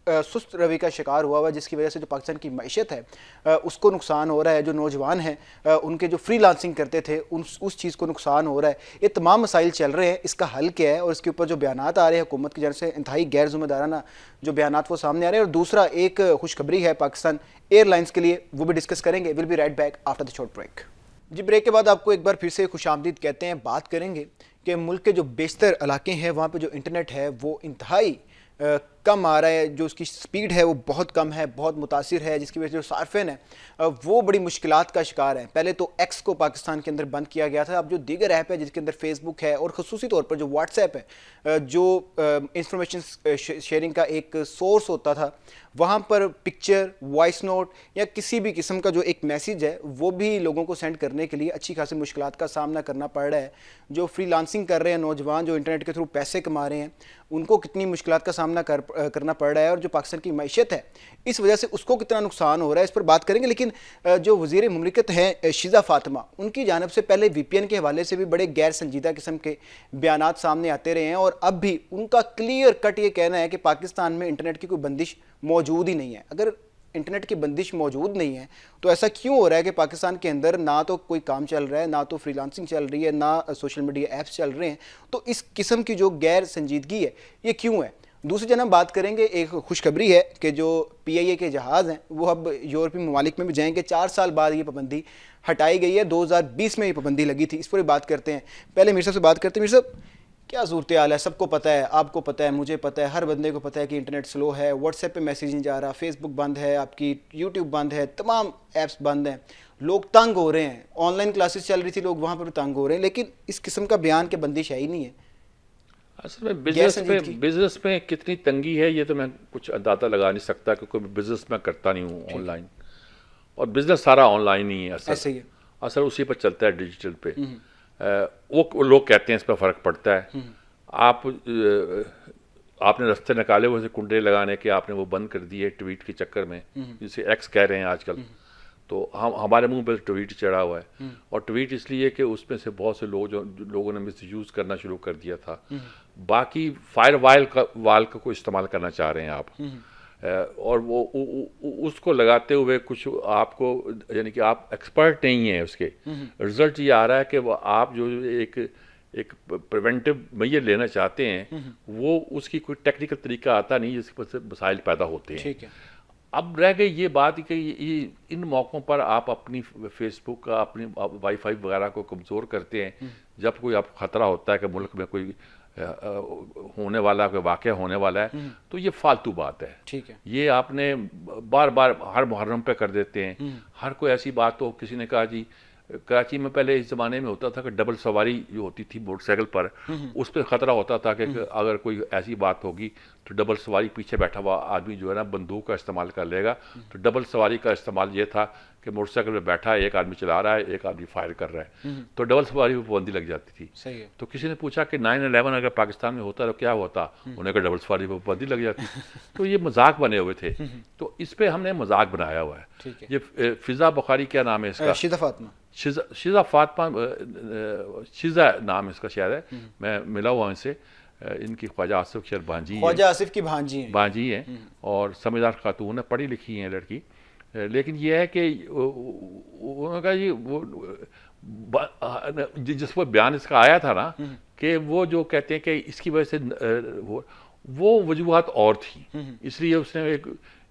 सुस्त रवि का शिकार हुआ जिसकी वजह से जो पाकिस्तान की मईशत है उसको नुकसान हो रहा है। जो नौजवान हैं उनके जो फ्री लांसिंग करते थे उस चीज़ को नुकसान हो रहा है। ये तमाम मसाइल चल रहे हैं, इसका हल क्या है और इसके ऊपर जो बयानात आ रहे हैं हुकूमत की जानब से इंतहाई गैर जिम्मेदाराना जो बयानात वो सामने आ रहे हैं। और दूसरा एक खुशखबरी है पाकिस्तान एयरलाइंस के लिए, वो भी डिस्कस करेंगे। Will be right back after the short break. जी ब्रेक के बाद आपको एक बार फिर से खुशामदीद कहते हैं। बात करेंगे कि मुल्क के जो बेशतर इलाके हैं वहाँ पर जो इंटरनेट है वो इंतहाई कम आ रहा है, जो उसकी स्पीड है वो बहुत कम है, बहुत मुतासिर है, जिसकी वजह से जो सार्फिन है वो बड़ी मुश्किलात का शिकार है। पहले तो एक्स को पाकिस्तान के अंदर बंद किया गया था, अब जो दीगर ऐप है जिसके अंदर फेसबुक है और ख़ुसूसी तौर पर जो व्हाट्सएप है जो इंफॉर्मेशन शेयरिंग का एक सोर्स होता था, वहाँ पर पिक्चर, वॉइस नोट या किसी भी किस्म का जो एक मैसेज है वो भी लोगों को सेंड करने के लिए अच्छी खासी मुश्किलात का सामना करना पड़ रहा है। जो फ्रीलांसिंग कर रहे हैं नौजवान, जो इंटरनेट के थ्रू पैसे कमा रहे हैं, उनको कितनी मुश्किलात का सामना करना पड़ रहा है और जो पाकिस्तान की मईशत है इस वजह से उसको कितना नुकसान हो रहा है, इस पर बात करेंगे। लेकिन जो वज़ीर मुमलिकत हैं शिजा फातिमा, उनकी जानिब से पहले VPN के हवाले से भी बड़े गैर संजीदा किस्म के बयानात सामने आते रहे हैं और अब भी उनका क्लियर कट ये कहना है कि पाकिस्तान में इंटरनेट की कोई बंदिश मौजूद ही नहीं है। अगर इंटरनेट की बंदिश मौजूद नहीं है तो ऐसा क्यों हो रहा है कि पाकिस्तान के अंदर ना तो कोई काम चल रहा है, ना तो फ्रीलांसिंग चल रही है, ना सोशल मीडिया ऐप्स चल रहे हैं? तो इस किस्म की जो गैर संजीदगी है ये क्यों है? दूसरी जन हम बात करेंगे, एक खुशखबरी है कि जो PIA के जहाज़ हैं वो अब यूरोपीय ममालिक में भी जाएंगे। 4 साल बाद ये पाबंदी हटाई गई है, 2020 में ये पाबंदी लगी थी। इस पर बात करते हैं। पहले मीर साहब से बात करते हैं। मीर साहब, क्या सूरत हाल है? सबको पता है, आपको पता है, मुझे पता है, हर बंदे को पता है कि इंटरनेट स्लो है, व्हाट्सएप पे मैसेज नहीं जा रहा, फेसबुक बंद है, आपकी यूट्यूब बंद है, तमाम ऐप्स बंद हैं, लोग तंग हो रहे हैं। ऑनलाइन क्लासेस चल रही थी, लोग वहाँ पर भी तंग हो रहे हैं, लेकिन इस किस्म का बयान के बंदिश है ही नहीं है। असल में बिजनेस में कितनी तंगी है ये तो मैं कुछ अंदाज़ा लगा नहीं सकता, क्योंकि बिजनेस मैं करता नहीं हूँ ऑनलाइन, और बिजनेस सारा ऑनलाइन ही है। असर उसी पर चलता है, डिजिटल पे। वो लोग कहते हैं इस पर फ़र्क पड़ता है। आपने रास्ते निकाले हुए कुंडे लगाने के, आपने वो बंद कर दिए ट्वीट के चक्कर में, जिसे एक्स कह रहे हैं आजकल। तो हमारे मुंह पे ट्वीट चढ़ा हुआ है, और ट्वीट इसलिए कि उसमें से बहुत से लोगों ने मिसयूज़ करना शुरू कर दिया था। बाकी फायर वाल का को इस्तेमाल करना चाह रहे हैं आप, और वो उसको लगाते हुए कुछ आपको, यानी कि आप एक्सपर्ट नहीं हैं उसके। रिजल्ट ये आ रहा है कि वो आप जो एक एक प्रिवेंटिव मेजर लेना चाहते हैं, वो उसकी कोई टेक्निकल तरीका आता नहीं जिसकी वजह से मसाइल पैदा होते हैं। ठीक है। अब रह गई ये बात कि इन मौक़ों पर आप अपनी फेसबुक का, अपनी वाईफाई वगैरह को कमज़ोर करते हैं जब कोई आपको ख़तरा होता है कि मुल्क में कोई होने वाला, कोई वाक़या होने वाला है, तो ये फालतू बात है। ठीक है। ये आपने बार बार हर मुहर्रम पे कर देते हैं। हर कोई ऐसी बात तो, किसी ने कहा जी कराची में पहले इस ज़माने में होता था कि डबल सवारी जो होती थी मोटरसाइकिल पर, उस पर ख़तरा होता था कि अगर कोई ऐसी बात होगी तो डबल सवारी पीछे बैठा हुआ आदमी जो है ना बंदूक का इस्तेमाल कर लेगा। तो डबल सवारी का इस्तेमाल ये था कि मोटरसाइकिल में बैठा है, एक आदमी चला रहा है, एक आदमी फायर कर रहा है, तो डबल सवारी पर पाबंदी लग जाती थी। सही है। तो किसी ने पूछा कि 9/11 अगर पाकिस्तान में होता तो क्या होता, उन्हें कहा डबल सवारी पर पाबंदी लग जाती। तो ये मजाक बने हुए थे, तो इस पर हमने मजाक बनाया हुआ है। ठीक है। ये फिजा बुखारी क्या नाम है इसका? शिजा फातिमा। शिजा फातिमा, शिजा नाम इसका शायद है। मैं मिला हुआ इनसे, इनकी ख्वाजा आसिफ शेर ख्वाजा आसिफ की भांजी हैं और समझदार खातून है, पढ़ी लिखी हैं लड़की। लेकिन ये है कि उन्होंने कहा जी वो जिस पर बयान इसका आया था ना कि वो जो कहते हैं कि इसकी वजह से वो वजूहत और थी, इसलिए उसने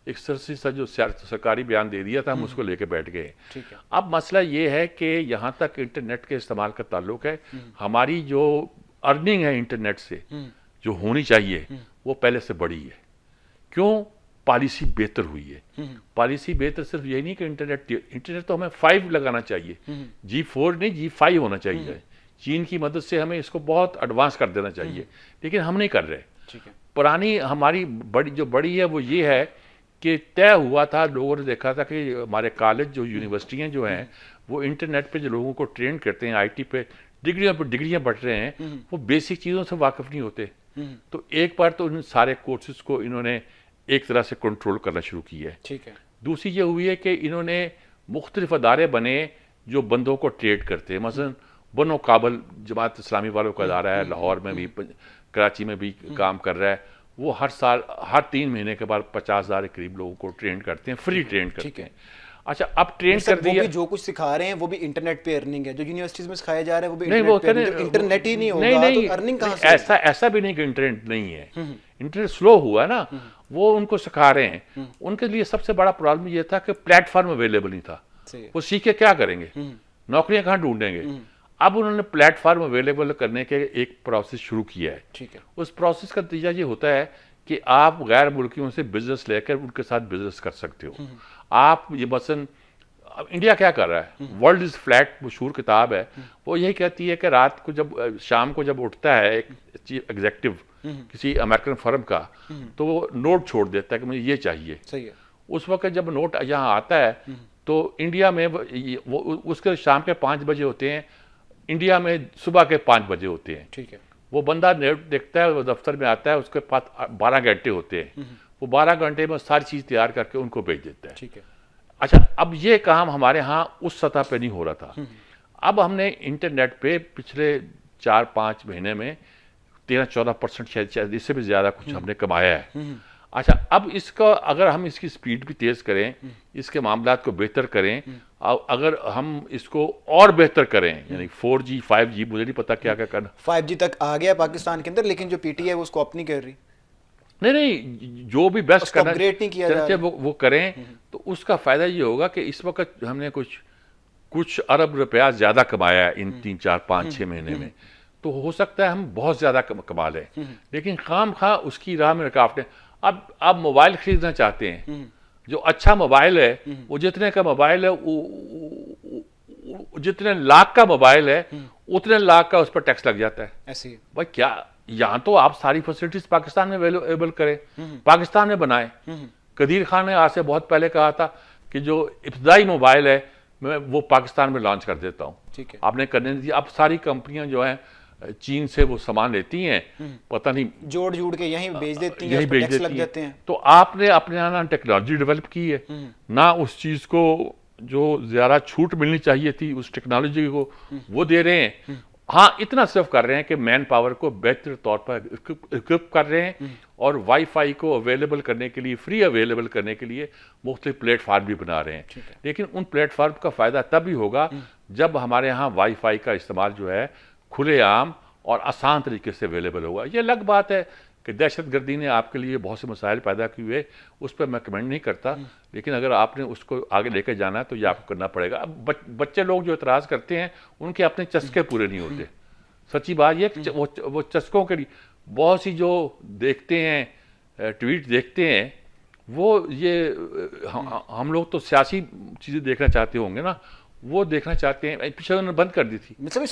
एक सरसी सा जो सरकारी बयान दे दिया था, हम उसको लेके बैठ गए। अब मसला ये है कि यहाँ तक इंटरनेट के इस्तेमाल का ताल्लुक है, हमारी जो अर्निंग है इंटरनेट से जो होनी चाहिए वो पहले से बढ़ी है। क्यों? पॉलिसी बेहतर हुई है। पॉलिसी बेहतर सिर्फ यही नहीं कि इंटरनेट तो हमें 5 लगाना चाहिए, G4 नहीं G5 होना चाहिए। चीन की मदद से हमें इसको बहुत एडवांस कर देना चाहिए, लेकिन हम नहीं कर रहे। पुरानी हमारी बड़ी है वो ये है कि तय हुआ था, लोगों ने देखा था कि हमारे कॉलेज जो यूनिवर्सिटियाँ जो हैं वो इंटरनेट पे जो लोगों को ट्रेन करते हैं, IT पे डिग्रियाँ पर डिग्रियाँ बढ़ रहे हैं, वो बेसिक चीज़ों से वाकिफ़ नहीं होते। तो एक बार तो इन सारे कोर्सेज को इन्होंने एक तरह से कंट्रोल करना शुरू किया है। ठीक है। दूसरी ये हुई है कि इन्होंने मुख्तलिफ अदारे बने जो बंदों को ट्रेड करते हैं। मसलन बनो काबल जमात इस्लामी वालों का अदारा है, लाहौर में भी, कराची में भी काम कर रहा है। वो हर साल हर 3 महीने के बाद 50,000 के करीब लोगों को ट्रेन करते हैं, फ्री ट्रेन करते हैं। अच्छा, अब ट्रेन कर दिया, जो कुछ सिखा रहे हैं वो भी इंटरनेट पे अर्निंग है, जो यूनिवर्सिटीज में सिखाया जा रहा है वो भी नहीं, वो इंटरनेट ही नहीं होगा तो अर्निंग कहाँ से? ऐसा भी नहीं कि इंटरनेट नहीं है, इंटरनेट स्लो हुआ ना, वो उनको सिखा रहे हैं। उनके लिए सबसे बड़ा प्रॉब्लम ये था कि प्लेटफॉर्म अवेलेबल नहीं था। वो सीख के क्या करेंगे, नौकरियां कहाँ ढूंढेंगे? अब उन्होंने प्लेटफॉर्म अवेलेबल करने के एक प्रोसेस शुरू किया है। ठीक है। उस प्रोसेस का नतीजा ये होता है कि आप गैर मुल्कियों से बिजनेस लेकर उनके साथ बिजनेस कर सकते हो। आप ये मसलन इंडिया क्या कर रहा है, वर्ल्ड इज फ्लैट मशहूर किताब है, वो यही कहती है कि रात को जब शाम को जब उठता है एक चीफ एग्जीक्यूटिव किसी अमेरिकन फर्म का, तो वो नोट छोड़ देता है कि मुझे ये चाहिए। सही है। उस वक्त जब नोट यहाँ आता है तो इंडिया में वो उसके शाम के 5 बजे होते हैं, इंडिया में सुबह के 5 बजे होते हैं। ठीक है। वो बंदा नोट देखता है, वो दफ्तर में आता है, उसके पास 12 घंटे होते हैं, वो 12 घंटे में सारी चीज़ तैयार करके उनको भेज देता है। ठीक है। अच्छा, अब ये काम हमारे यहाँ उस सतह पे नहीं हो रहा था। अब हमने इंटरनेट पे पिछले 4-5 महीने में 13-14% शायद इससे भी ज़्यादा कुछ हमने कमाया है। अच्छा, अब इसका अगर हम इसकी स्पीड भी तेज़ करें, इसके मामलात को बेहतर करें, अगर हम इसको और बेहतर करें, यानी 4G 5G, मुझे नहीं पता क्या क्या करना, 5G तक आ गया पाकिस्तान के अंदर, लेकिन जो PTI है वो उसको अप नहीं कर रही। नहीं, जो भी बेस्ट करना अपग्रेड नहीं किया जा रहा, वो करें, तो उसका फायदा ये होगा कि इस वक्त हमने कुछ अरब रुपया ज्यादा कमाया है इन 3-4-5-6 महीने में, तो हो सकता है हम बहुत ज्यादा कमा लें, लेकिन खाम उसकी राह में रुकावटें। अब मोबाइल खरीदना चाहते हैं, जो अच्छा मोबाइल है वो जितने का मोबाइल है, जितने लाख का मोबाइल है उतने लाख का उस पर टैक्स लग जाता है। ऐसे ही भाई क्या, यहाँ तो आप सारी फैसिलिटीज पाकिस्तान में अवेलेबल करें, पाकिस्तान में बनाएं। कदीर खान ने आज से बहुत पहले कहा था कि जो इब्तदाई मोबाइल है मैं वो पाकिस्तान में लॉन्च कर देता हूँ। ठीक है। आपने करने नहीं दिया। अब सारी कंपनियां जो हैं चीन से वो सामान लेती हैं, पता नहीं जोड़ के यहीं भेज देती हैं, यहीं भेज देती लग जाते हैं। तो आपने अपने यहाँ ना टेक्नोलॉजी डेवलप की है, ना उस चीज़ को जो ज़्यादा छूट मिलनी चाहिए थी उस टेक्नोलॉजी को वो दे रहे हैं। हाँ, इतना सिर्फ कर रहे हैं कि मैन पावर को बेहतर तौर पर इक्विप कर रहे हैं और वाईफाई को अवेलेबल करने के लिए, फ्री अवेलेबल करने के लिए मुख्तलिफ प्लेटफार्म भी बना रहे हैं। लेकिन उन प्लेटफार्म का फ़ायदा तभी होगा जब हमारे यहाँ वाईफाई का इस्तेमाल जो है खुलेआम और आसान तरीके से अवेलेबल होगा। ये अलग बात है कि दहशतगर्दी ने आपके लिए बहुत से मसाइल पैदा किए हुए, उस पर मैं कमेंट नहीं करता, लेकिन अगर आपने उसको आगे लेकर जाना है तो ये आपको करना पड़ेगा। अब बच्चे लोग जो एतराज़ करते हैं उनके अपने चस्के पूरे नहीं होते। सच्ची बात ये कि वो चस्कों के लिए बहुत सी जो देखते हैं ट्वीट देखते हैं, वो ये हम लोग तो सियासी चीज़ें देखना चाहते होंगे ना, वो देखना चाहते हैं। पिछले उन्होंने बंद कर दी थी। मतलब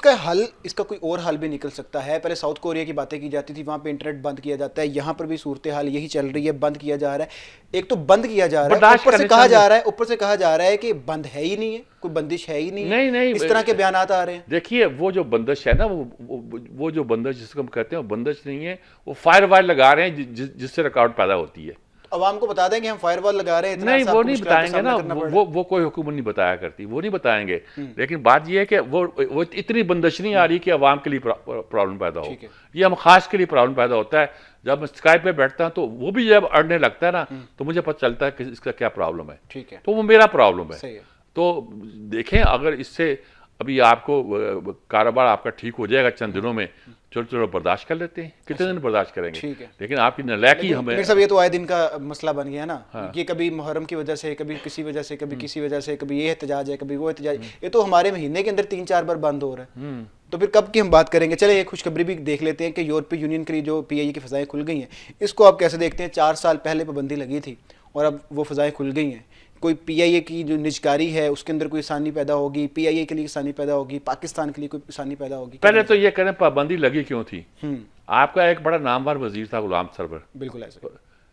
इसका कोई और हल भी निकल सकता है। पहले साउथ कोरिया की बातें की जाती थी, वहाँ पे इंटरनेट बंद किया जाता है, यहाँ पर भी सूरत हाल यही चल रही है, बंद किया जा रहा है। एक तो बंद किया जा रहा है, ऊपर से कहा जा रहा है कि बंद है ही नहीं है, कोई बंदिश है ही नहीं, इस तरह के बयान आ रहे हैं। देखिए वो जो बंदिश है ना, वो जो बंदिश जिसको हम कहते हैं वो बंदिश नहीं है, वो फायर वायर लगा रहे हैं जिससे रुकावट पैदा होती है। अवाम को बता दें कि हम फायरवॉल लगा रहे हैं, नहीं वो नहीं बताएंगे ना, वो कोई हुकूमत नहीं बताया करती, वो नहीं बताएंगे। लेकिन बात ये है कि वो इतनी बंदिश नहीं आ रही कि अवाम के लिए प्रॉब्लम पैदा हो। ये हम खास के लिए प्रॉब्लम पैदा होता है। जब मैं स्काइप पे बैठता हूँ तो वो भी जब अड़ने लगता है ना, तो मुझे पता चलता है कि इसका क्या प्रॉब्लम है। ठीक है, तो वो मेरा प्रॉब्लम है। सही है। तो देखें, अगर इससे अभी आपको कारोबार आपका ठीक हो जाएगा चंद दिनों में, चलो बर्दाश्त कर लेते हैं। कितने दिन बर्दाश्त करेंगे? ठीक है। लेकिन आपकी नलायकी हमें सब ये तो आए दिन का मसला बन गया ना। हाँ। ये कभी मुहर्रम की वजह से, कभी किसी वजह से, कभी किसी वजह से, कभी ये एहतजाज है, कभी वो एहतजाज। ये तो हमारे महीने के अंदर 3-4 बार बंद हो रहा है। तो फिर कब की हम बात करेंगे? चले एक खुशखबरी भी देख लेते हैं कि यूरोपीय यूनियन के लिए जो PIA की फ़ज़ाएँ खुल गई हैं, इसको आप कैसे देखते हैं? 4 साल पहले पाबंदी लगी थी और अब वो फ़ज़ाएँ खुल गई हैं। कोई PIA की जो निजकारी है उसके अंदर कोई आसानी पैदा होगी, PIA के लिए आसानी पैदा होगी, पाकिस्तान के लिए कोई आसानी पैदा होगी? पहले तो ये करें पाबंदी लगी क्यों थी? आपका एक बड़ा नामवर वजीर था गुलाम सरवर। बिल्कुल ऐसे।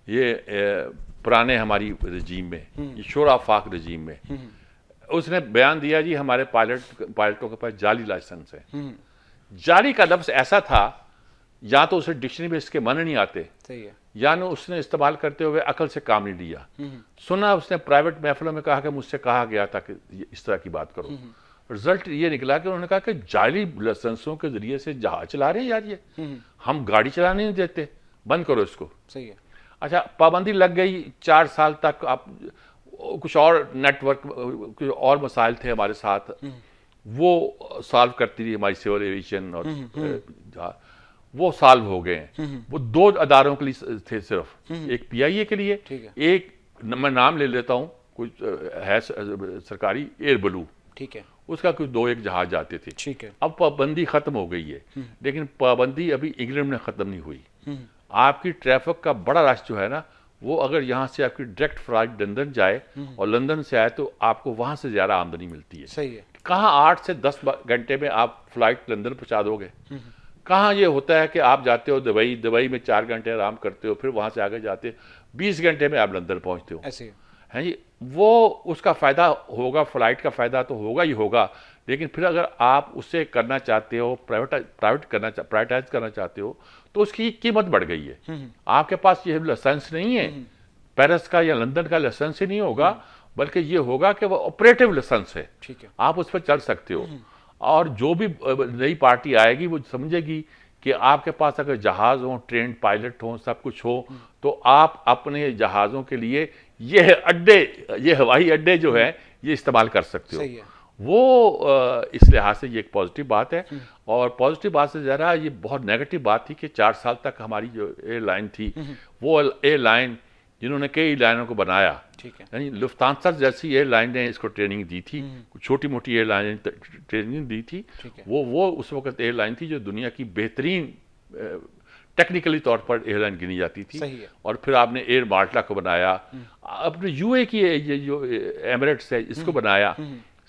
ये पुराने हमारी रजीम में, ये शोरा फाक रजीम में, उसने बयान दिया जी हमारे पायलटों के पास जाली लाइसेंस है। जाली का लफ्ज़ ऐसा था, या तो उसे डिक्शनरी में इसके माने नहीं आते, सही है, या न उसने इस्तेमाल करते हुए अकल से काम नहीं लिया। सुना उसने प्राइवेट महफिलों में कहा कि मुझसे कहा गया था कि इस तरह की बात करो। रिजल्ट ये निकला कि उन्होंने कहा कि जाली लाइसेंसों के जरिए से जहाज चला रहे हैं यार, ये हम गाड़ी चलाने नहीं देते, बंद करो इसको। सही है। अच्छा, पाबंदी लग गई, 4 साल तक आप कुछ और नेटवर्क, कुछ और मसाइल थे हमारे साथ, वो सॉल्व करती रही हमारी सिविल एविएशन, और वो सॉल्व हो गए हैं। वो 2 अदारों के लिए थे सिर्फ, एक PIA के लिए, एक मैं नाम ले लेता हूँ, कुछ है सरकारी, एयर ब्लू, ठीक है, उसका कुछ 2-1 जहाज जाते थे। ठीक है। अब पाबंदी खत्म हो गई है, लेकिन पाबंदी अभी इंग्लैंड में खत्म नहीं हुई। आपकी ट्रैफिक का बड़ा रश जो है ना, वो अगर यहाँ से आपकी डायरेक्ट फ्लाइट लंदन जाए और लंदन से आए तो आपको वहाँ से ज़्यादा आमदनी मिलती है। सही है। कहाँ 8 से 10 घंटे में आप फ्लाइट लंदन पहुँचा दोगे? कहाँ ये होता है कि आप जाते हो दुबई में 4 घंटे आराम करते हो, फिर वहाँ से आगे जाते 20 घंटे में आप लंदन पहुँचते हो। ऐसे हैं जी, वो उसका फ़ायदा होगा, फ़्लाइट का तो होगा ही होगा, लेकिन फिर अगर आप उससे करना चाहते हो, प्राइवेटाइज करना चाहते हो, तो उसकी कीमत बढ़ गई है। आपके पास ये लाइसेंस नहीं है, पेरिस का या लंदन का लाइसेंस ही नहीं होगा, बल्कि ये होगा कि वो ऑपरेटिव लाइसेंस है। ठीक है, आप उस पर चल सकते हो। और जो भी नई पार्टी आएगी वो समझेगी कि आपके पास अगर जहाज़ हो, ट्रेन पायलट हो, सब कुछ हो, तो आप अपने जहाज़ों के लिए ये हवाई अड्डे जो है ये इस्तेमाल कर सकते हो। सही है। वो इस लिहाज से ये एक पॉजिटिव बात है। और पॉजिटिव बात से ज़रा ये बहुत नेगेटिव बात थी कि 4 साल तक हमारी जो एयरलाइन थी, वो एयरलाइन जिन्होंने कई एयरलाइनों को बनाया, ठीक है, यानी लुफ्तांसा जैसी एयरलाइन ने इसको ट्रेनिंग दी थी, छोटी मोटी एयरलाइन ट्रेनिंग दी थी, वो उस वक्त एयरलाइन थी जो दुनिया की बेहतरीन टेक्निकली तौर पर एयरलाइन गिनी जाती थी। और फिर आपने एयर माल्टा को बनाया, अपने UAE की ये जो एमिरेट्स है इसको बनाया,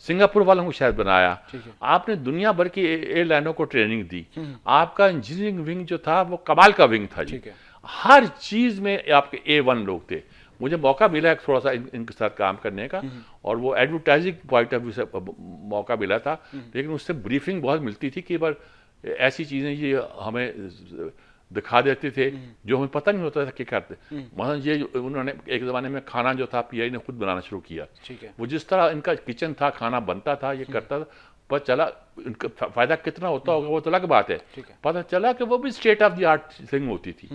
सिंगापुर वालों को शायद बनाया, आपने दुनिया भर की एयरलाइनों को ट्रेनिंग दी। आपका इंजीनियरिंग विंग जो था वो कमाल का विंग था जी, हर चीज़ में आपके A1 लोग थे। मुझे मौका मिला है थोड़ा सा इनके साथ काम करने का, और वो एडवर्टाइजिंग पॉइंट ऑफ व्यू से मौका मिला था, लेकिन उससे ब्रीफिंग बहुत मिलती थी कि बार ऐसी चीज़ें ये हमें दिखा देते थे जो हमें पता नहीं होता था कि करते। मतलब ये उन्होंने एक ज़माने में खाना जो था PIA ने खुद बनाना शुरू किया, वो जिस तरह इनका किचन था, खाना बनता था, ये करता था, पर चला इनका फ़ायदा कितना होता होगा वो तो अलग बात है। पता चला कि वो भी state of the art thing होती थी।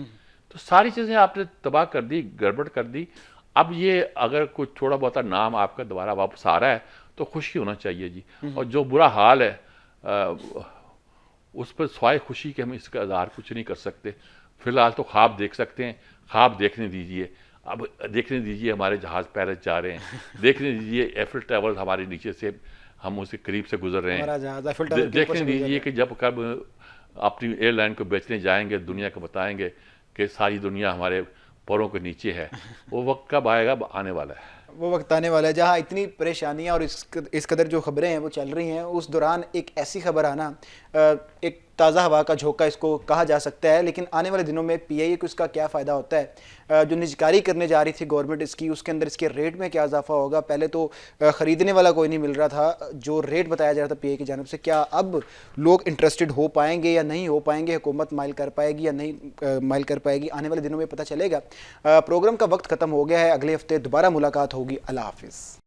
तो सारी चीज़ें आपने तबाह कर दी, गड़बड़ कर दी। अब ये अगर कुछ थोड़ा बहुत नाम आपका दोबारा वापस आ रहा है तो खुशी होना चाहिए जी। और जो बुरा हाल है उस पर स्वाय खुशी के हम इसका इज़हार कुछ नहीं कर सकते। फिलहाल तो ख्वाब देख सकते हैं, ख्वाब देखने दीजिए। अब देखने दीजिए हमारे जहाज़ पैरिस जा रहे हैं, देखने दीजिए एफिल टावर हमारे नीचे से, हम उसके करीब से गुजर रहे हैं। देखने दीजिए कि जब कब अपनी एयरलाइन को बेचने जाएंगे, दुनिया को बताएंगे कि सारी दुनिया हमारे पैरों के नीचे है। वो वक्त कब आएगा? आने वाला है। वो वक्त आने वाला है जहाँ इतनी परेशानियाँ और इस कदर जो खबरें हैं वो चल रही हैं, उस दौरान एक ऐसी खबर आना एक ताज़ा हवा का झोंका इसको कहा जा सकता है। लेकिन आने वाले दिनों में पीआईए को इसका क्या फ़ायदा होता है, जो निजकारी करने जा रही थी गवर्नमेंट इसकी, उसके अंदर इसके रेट में क्या इजाफा होगा। पहले तो ख़रीदने वाला कोई नहीं मिल रहा था, जो रेट बताया जा रहा था पीआईए की जानिब से, क्या अब लोग इंटरेस्टेड हो पाएंगे या नहीं हो पाएंगे, हुकूमत माइल कर पाएगी या नहीं माइल कर पाएगी, आने वाले दिनों में पता चलेगा। प्रोग्राम का वक्त ख़त्म हो गया है, अगले हफ्ते दोबारा मुलाकात होगी। अल्लाह हाफिज़।